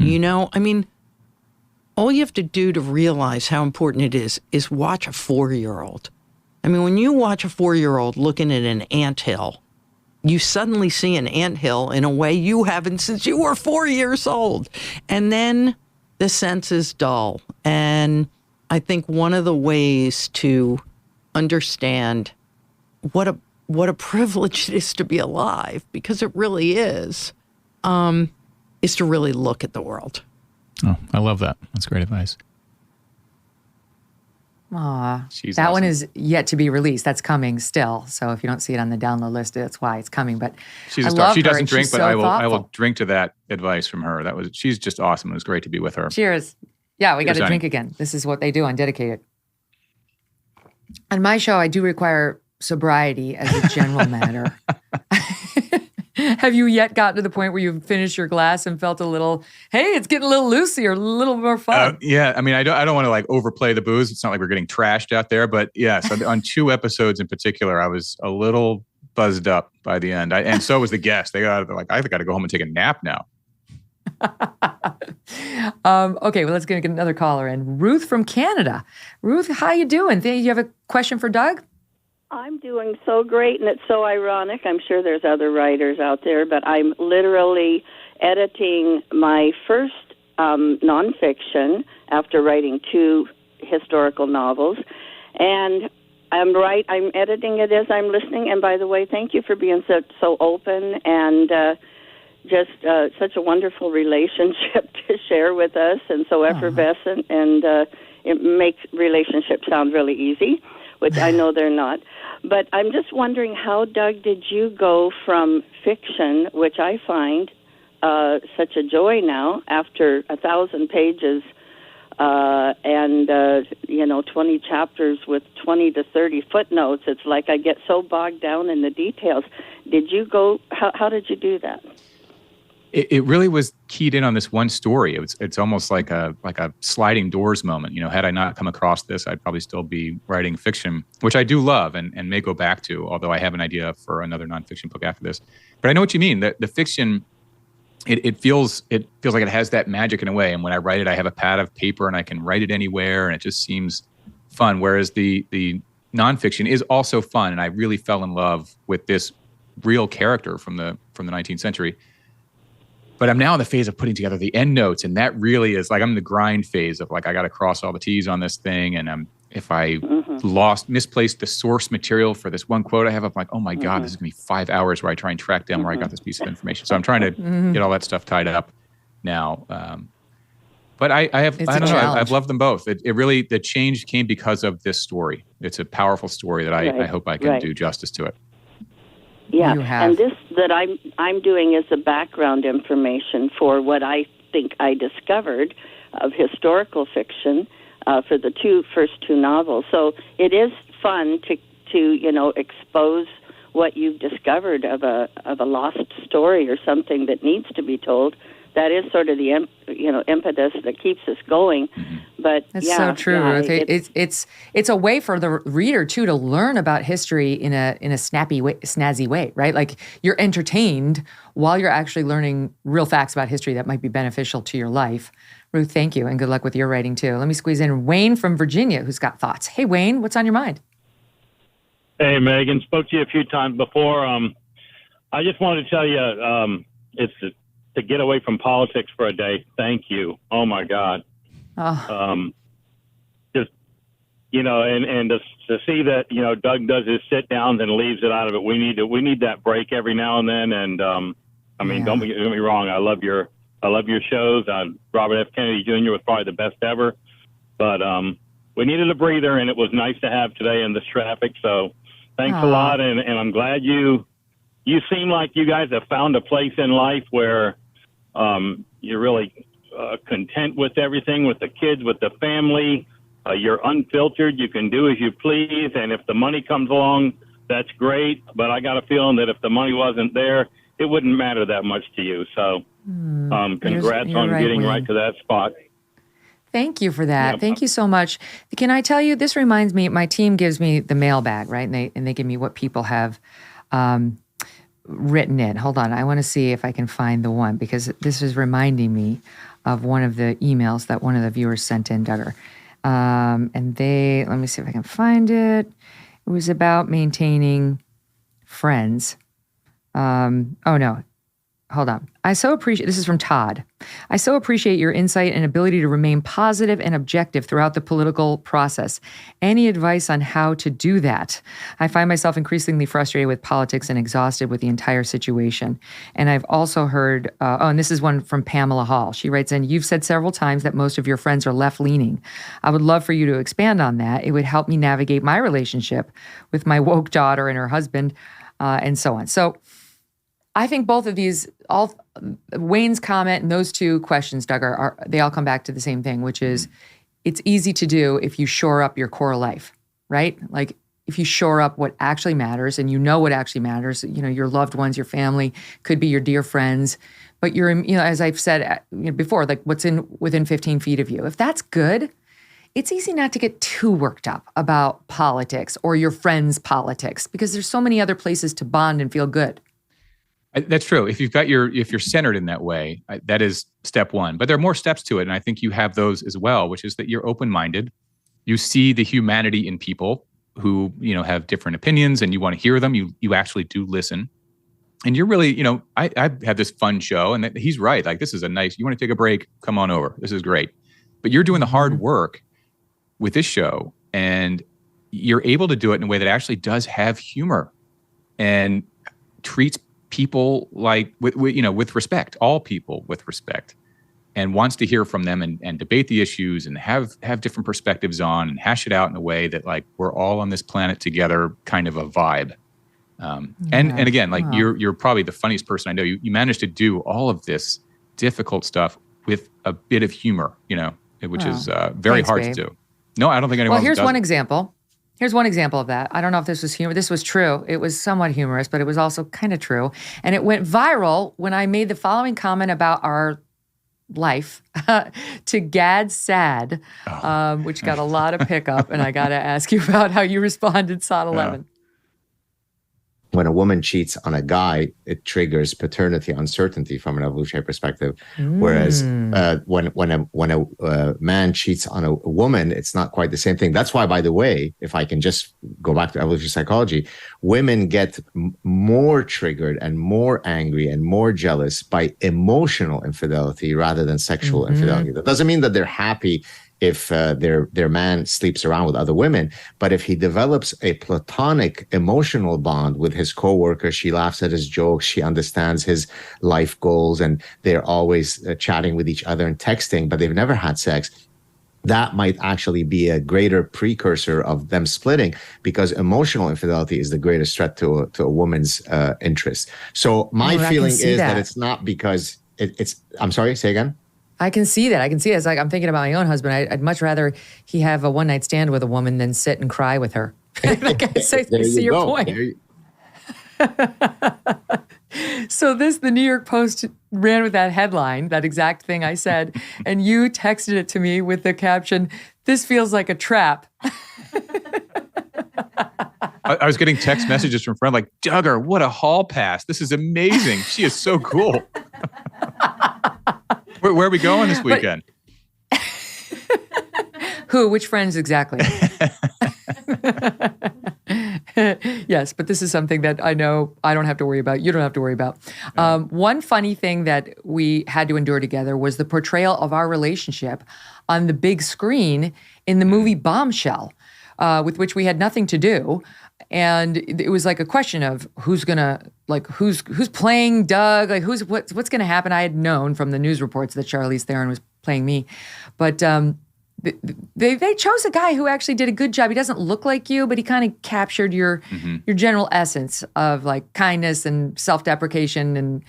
All you have to do to realize how important it is watch a 4-year-old. When you watch a 4-year-old looking at an anthill, you suddenly see an anthill in a way you haven't since you were 4 years old. And then the senses dull. And I think one of the ways to understand what a privilege it is to be alive, because it really is to really look at the world. Oh, I love that. That's great advice. Aw, She's that awesome. one is yet to be released. That's coming still. So if you don't see it on the download list, that's why it's coming. But She's I a star. love She her, doesn't and drink, she's but so I will thoughtful. drink to that advice from her. She's just awesome. It was great to be with her. Cheers. Yeah, we got Cheers, to honey. drink again. This is what they do on Dedicated. On my show, I do require sobriety as a general matter. Have you yet gotten to the point where you've finished your glass and felt a little, hey, it's getting a little loosey or a little more fun? Yeah, I don't want to overplay the booze. It's not like we're getting trashed out there, but yeah. So on 2 episodes in particular, I was a little buzzed up by the end, and so was the guest. They're like, I got to go home and take a nap now. Okay, well, let's get another caller in. Ruth from Canada. Ruth, how you doing? You have a question for Doug? I'm doing so great, and it's so ironic. I'm sure there's other writers out there, but I'm literally editing my first nonfiction after writing 2 historical novels, and I'm editing it as I'm listening. And by the way, thank you for being so open and just such a wonderful relationship to share with us, and so effervescent, and it makes relationships sound really easy, which I know they're not. But I'm just wondering, how, Doug, did you go from fiction, which I find such a joy now, after 1,000 pages and 20 chapters with 20 to 30 footnotes? It's like I get so bogged down in the details. Did you go? How did you do that? It really was keyed in on this one story. It's almost like a sliding doors moment. Had I not come across this, I'd probably still be writing fiction, which I do love and may go back to, although I have an idea for another nonfiction book after this. But I know what you mean. The fiction, it feels like it has that magic in a way. And when I write it, I have a pad of paper and I can write it anywhere, and it just seems fun. Whereas the nonfiction is also fun, and I really fell in love with this real character from the 19th century. But I'm now in the phase of putting together the end notes, and that really is I'm in the grind phase of I got to cross all the T's on this thing, and if I misplaced the source material for this one quote I have, I'm like, oh my God, this is gonna be 5 hours where I try and track down where I got this piece of information. So I'm trying to get all that stuff tied up now. But I've loved them both. It really, the change came because of this story. It's a powerful story that I hope I can do justice to it. Yeah, and this that I'm doing is the background information for what I think I discovered of historical fiction for the first two novels. So it is fun to expose what you've discovered of a lost story or something that needs to be told. That is sort of the impetus that keeps us going. But that's so true, Ruth. It's a way for the reader too to learn about history in a snappy way, snazzy way, right? Like you're entertained while you're actually learning real facts about history that might be beneficial to your life. Ruth, thank you, and good luck with your writing too. Let me squeeze in Wayne from Virginia, who's got thoughts. Hey, Wayne, what's on your mind? Hey, Megyn, spoke to you a few times before. I just wanted to tell you, it's to get away from politics for a day. Thank you. Oh my God. Just, and to see that, Doug does his sit downs and leaves it out of it. We need that break every now and then. And, don't get me wrong. I love your shows. Robert F. Kennedy Jr. was probably the best ever, but, we needed a breather, and it was nice to have today in this traffic. So thanks a lot. And I'm glad you seem like you guys have found a place in life where, you're really content with everything, with the kids, with the family. You're unfiltered. You can do as you please. And if the money comes along, that's great. But I got a feeling that if the money wasn't there, it wouldn't matter that much to you. So congrats on getting right to that spot. Thank you for that. Yep. Thank you so much. Can I tell you, this reminds me, my team gives me the mailbag, right? And they give me what people have written in. Hold on. I want to see if I can find the one, because this is reminding me of one of the emails that one of the viewers sent in, Duggar. Let me see if I can find it. It was about maintaining friends. Oh no, hold on. This is from Todd. I so appreciate your insight and ability to remain positive and objective throughout the political process. Any advice on how to do that? I find myself increasingly frustrated with politics and exhausted with the entire situation. And I've also heard, and this is one from Pamela Hall. She writes in, you've said several times that most of your friends are left-leaning. I would love for you to expand on that. It would help me navigate my relationship with my woke daughter and her husband, and so on. So I think both of these, Wayne's comment and those two questions, Doug, they all come back to the same thing, which is it's easy to do if you shore up your core life, right? Like if you shore up what actually matters and you know what actually matters, your loved ones, your family, could be your dear friends, but you're, as I've said before, like what's within 15 feet of you. If that's good, it's easy not to get too worked up about politics or your friends' politics because there's so many other places to bond and feel good. That's true. If you're centered in that way, that is step one. But there are more steps to it, and I think you have those as well, which is that you're open-minded. You see the humanity in people who have different opinions, and you want to hear them. You actually do listen, and you're really I have this fun show, and he's right. Like this is a nice. You want to take a break? Come on over. This is great. But you're doing the hard work with this show, and you're able to do it in a way that actually does have humor and treats people like with respect, all people with respect, and wants to hear from them and debate the issues and have different perspectives on and hash it out in a way that like we're all on this planet together kind of a vibe. And again, like you're probably the funniest person I know. You managed to do all of this difficult stuff with a bit of humor, which is very hard to do. No, I don't think anyone else does. Here's one example of that. I don't know if this was humor. This was true. It was somewhat humorous, but it was also kind of true. And it went viral when I made the following comment about our life to Gad Sad, which got a lot of pickup. And I got to ask you about how you responded, Sod 11. When a woman cheats on a guy, it triggers paternity uncertainty from an evolutionary perspective. Whereas when a man cheats on a woman, it's not quite the same thing. That's why, by the way, if I can just go back to evolutionary psychology, women get more triggered and more angry and more jealous by emotional infidelity rather than sexual infidelity. That doesn't mean that they're happy if their man sleeps around with other women, but if he develops a platonic emotional bond with his coworker, she laughs at his jokes, she understands his life goals, and they're always chatting with each other and texting, but they've never had sex. That might actually be a greater precursor of them splitting, because emotional infidelity is the greatest threat to a woman's interest. So my feeling is that it's not because it's. I'm sorry, say again. I can see that. It's like I'm thinking about my own husband. I'd much rather he have a one-night stand with a woman than sit and cry with her. Like I see your point. So the New York Post ran with that headline, that exact thing I said, and you texted it to me with the caption, "This feels like a trap." I was getting text messages from friends like, Duggar, what a hall pass. This is amazing. She is so cool. Where are we going this weekend? Who? Which friends exactly? Yes, but this is something that I know I don't have to worry about. You don't have to worry about. One funny thing that we had to endure together was the portrayal of our relationship on the big screen in the movie Bombshell, with which we had nothing to do. And it was like a question of who's playing Doug, like what's gonna happen. I had known from the news reports that Charlize Theron was playing me, but they chose a guy who actually did a good job. He doesn't look like you, but he kind of captured your general essence of like kindness and self-deprecation and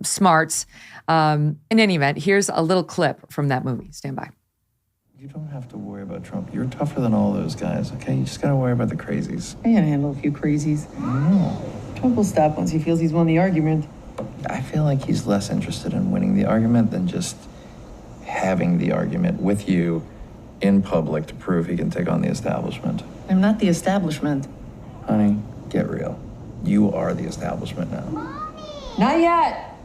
smarts. In any event, here's a little clip from that movie. Stand by. You don't have to worry about Trump. You're tougher than all those guys, okay? You just gotta worry about the crazies. I can handle a few crazies. Trump will stop once he feels he's won the argument. I feel like he's less interested in winning the argument than just having the argument with you in public to prove he can take on the establishment. I'm not the establishment. Honey, get real. You are the establishment now. Not yet.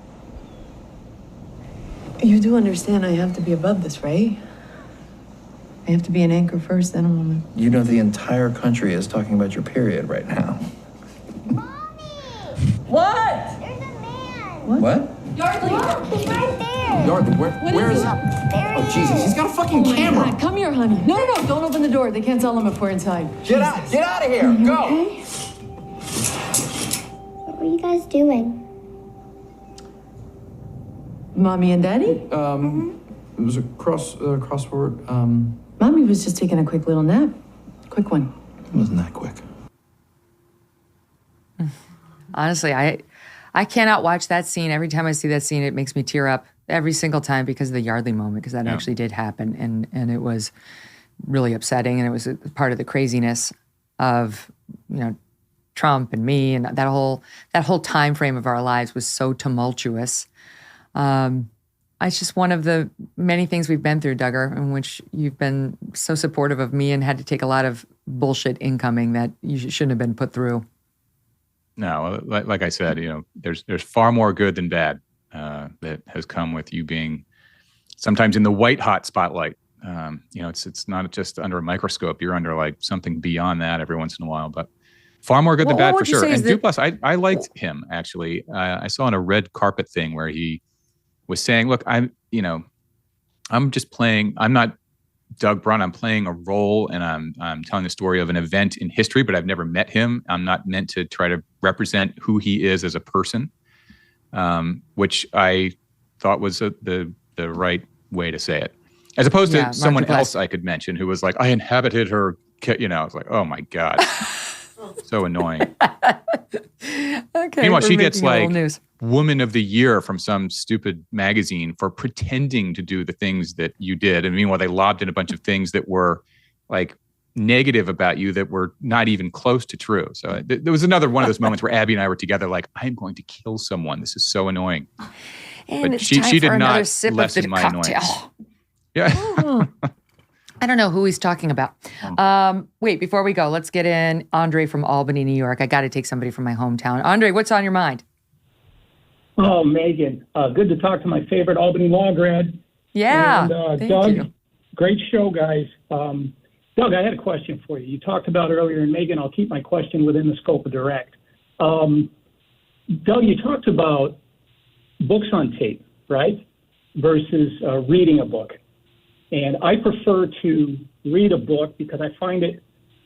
You do understand I have to be above this, right? I have to be an anchor first, then a woman. You know the entire country is talking about your period right now. What? There's a man. What? Yardley. Look, he's right there. Yardley, where is he? Oh, Jesus, he's got a fucking camera. God, come here, honey. No, don't open the door. They can't tell them if we're inside. Get out of here. Go. Okay? What were you guys doing? Mommy and Daddy? It was a crossword. Mommy was just taking a quick little nap. Quick one. It wasn't that quick. Honestly, I cannot watch that scene. Every time I see that scene, it makes me tear up every single time because of the Yardley moment, because that actually did happen. And it was really upsetting. And it was a part of the craziness of, Trump and me, and that whole time frame of our lives was so tumultuous. It's just one of the many things we've been through, Duggar, in which you've been so supportive of me and had to take a lot of bullshit incoming that you shouldn't have been put through. No, like I said, there's far more good than bad that has come with you being sometimes in the white hot spotlight. It's not just under a microscope. You're under like something beyond that every once in a while, but far more good than bad for sure. And Duplass, I liked him actually. I saw on a red carpet thing where he was saying, look, I'm just playing, I'm not Doug Brunt, I'm playing a role and I'm telling the story of an event in history, but I've never met him. I'm not meant to try to represent who he is as a person, which I thought was the right way to say it. As opposed to someone else I could mention who was like, I inhabited her, I was like, oh my God. So annoying. Okay. Meanwhile, she gets like Woman of the Year from some stupid magazine for pretending to do the things that you did. And meanwhile, they lobbed in a bunch of things that were like negative about you that were not even close to true. So there was another one of those moments where Abby and I were together like, I'm going to kill someone. This is so annoying. And but she did not lessen my cocktail. annoyance. Yeah. I don't know who he's talking about. Wait, before we go, let's get in Andre from Albany, New York. I got to take somebody from my hometown. Andre, what's on your mind? Oh, Megyn, good to talk to my favorite Albany law grad. Yeah, and Doug, great show, guys. Doug, I had a question for you. You talked about earlier, and Megyn, I'll keep my question within the scope of direct. Doug, you talked about books on tape, right, versus reading a book. And I prefer to read a book because I find it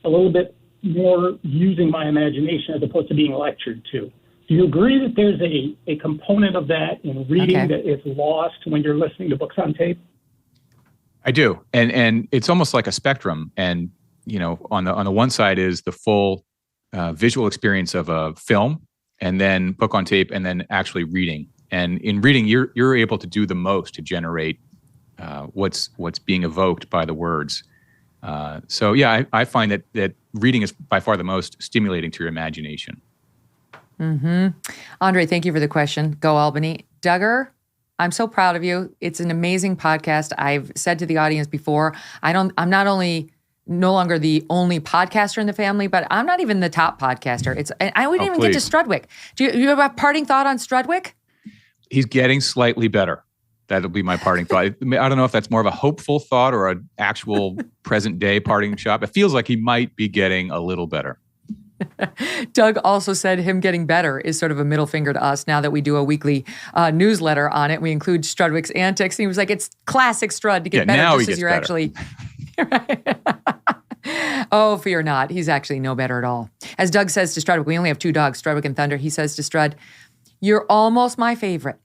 a little bit more using my imagination as opposed to being lectured to. Do you agree that there's a component of that in reading that is lost when you're listening to books on tape? I do. And it's almost like a spectrum. And, on the one side is the full visual experience of a film, and then book on tape, and then actually reading. And in reading, you're able to do the most to generate what's being evoked by the words. So I find that reading is by far the most stimulating to your imagination. Andre, thank you for the question. Go Albany. Duggar, I'm so proud of you. It's an amazing podcast. I've said to the audience before, I'm not only no longer the only podcaster in the family, but I'm not even the top podcaster. I wouldn't even get to Strudwick. Do you have a parting thought on Strudwick? He's getting slightly better. That'll be my parting thought. I don't know if that's more of a hopeful thought or an actual present day parting shot. It feels like he might be getting a little better. Doug also said him getting better is sort of a middle finger to us now that we do a weekly newsletter on it. We include Strudwick's antics. And he was like, it's classic Strud to get better now just he as gets you're better. actually... Oh, fear not. He's actually no better at all. As Doug says to Strudwick, we only have two dogs, Strudwick and Thunder. He says to Strud, you're almost my favorite.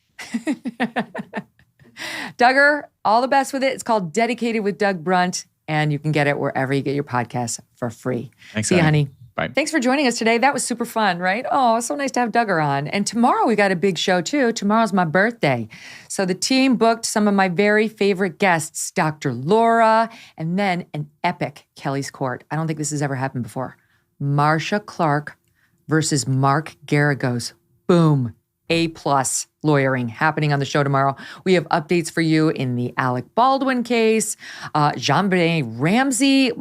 Duggar, all the best with it. It's called Dedicated with Doug Brunt, and you can get it wherever you get your podcasts for free. Thanks, See you, honey. Bye. Thanks for joining us today. That was super fun, right? Oh, it's so nice to have Duggar on. And tomorrow we got a big show too. Tomorrow's my birthday. So the team booked some of my very favorite guests, Dr. Laura, and then an epic Kelly's Court. I don't think this has ever happened before. Marcia Clark versus Mark Garagos. Boom. A+ lawyering happening on the show tomorrow. We have updates for you in the Alec Baldwin case, Jean-Benet Ramsey,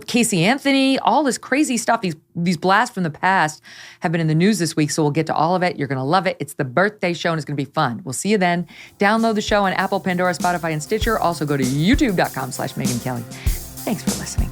Casey Anthony, all this crazy stuff. These blasts from the past have been in the news this week, so we'll get to all of it. You're going to love it. It's the birthday show, and it's going to be fun. We'll see you then. Download the show on Apple, Pandora, Spotify, and Stitcher. Also go to youtube.com/Megyn Kelly. Thanks for listening.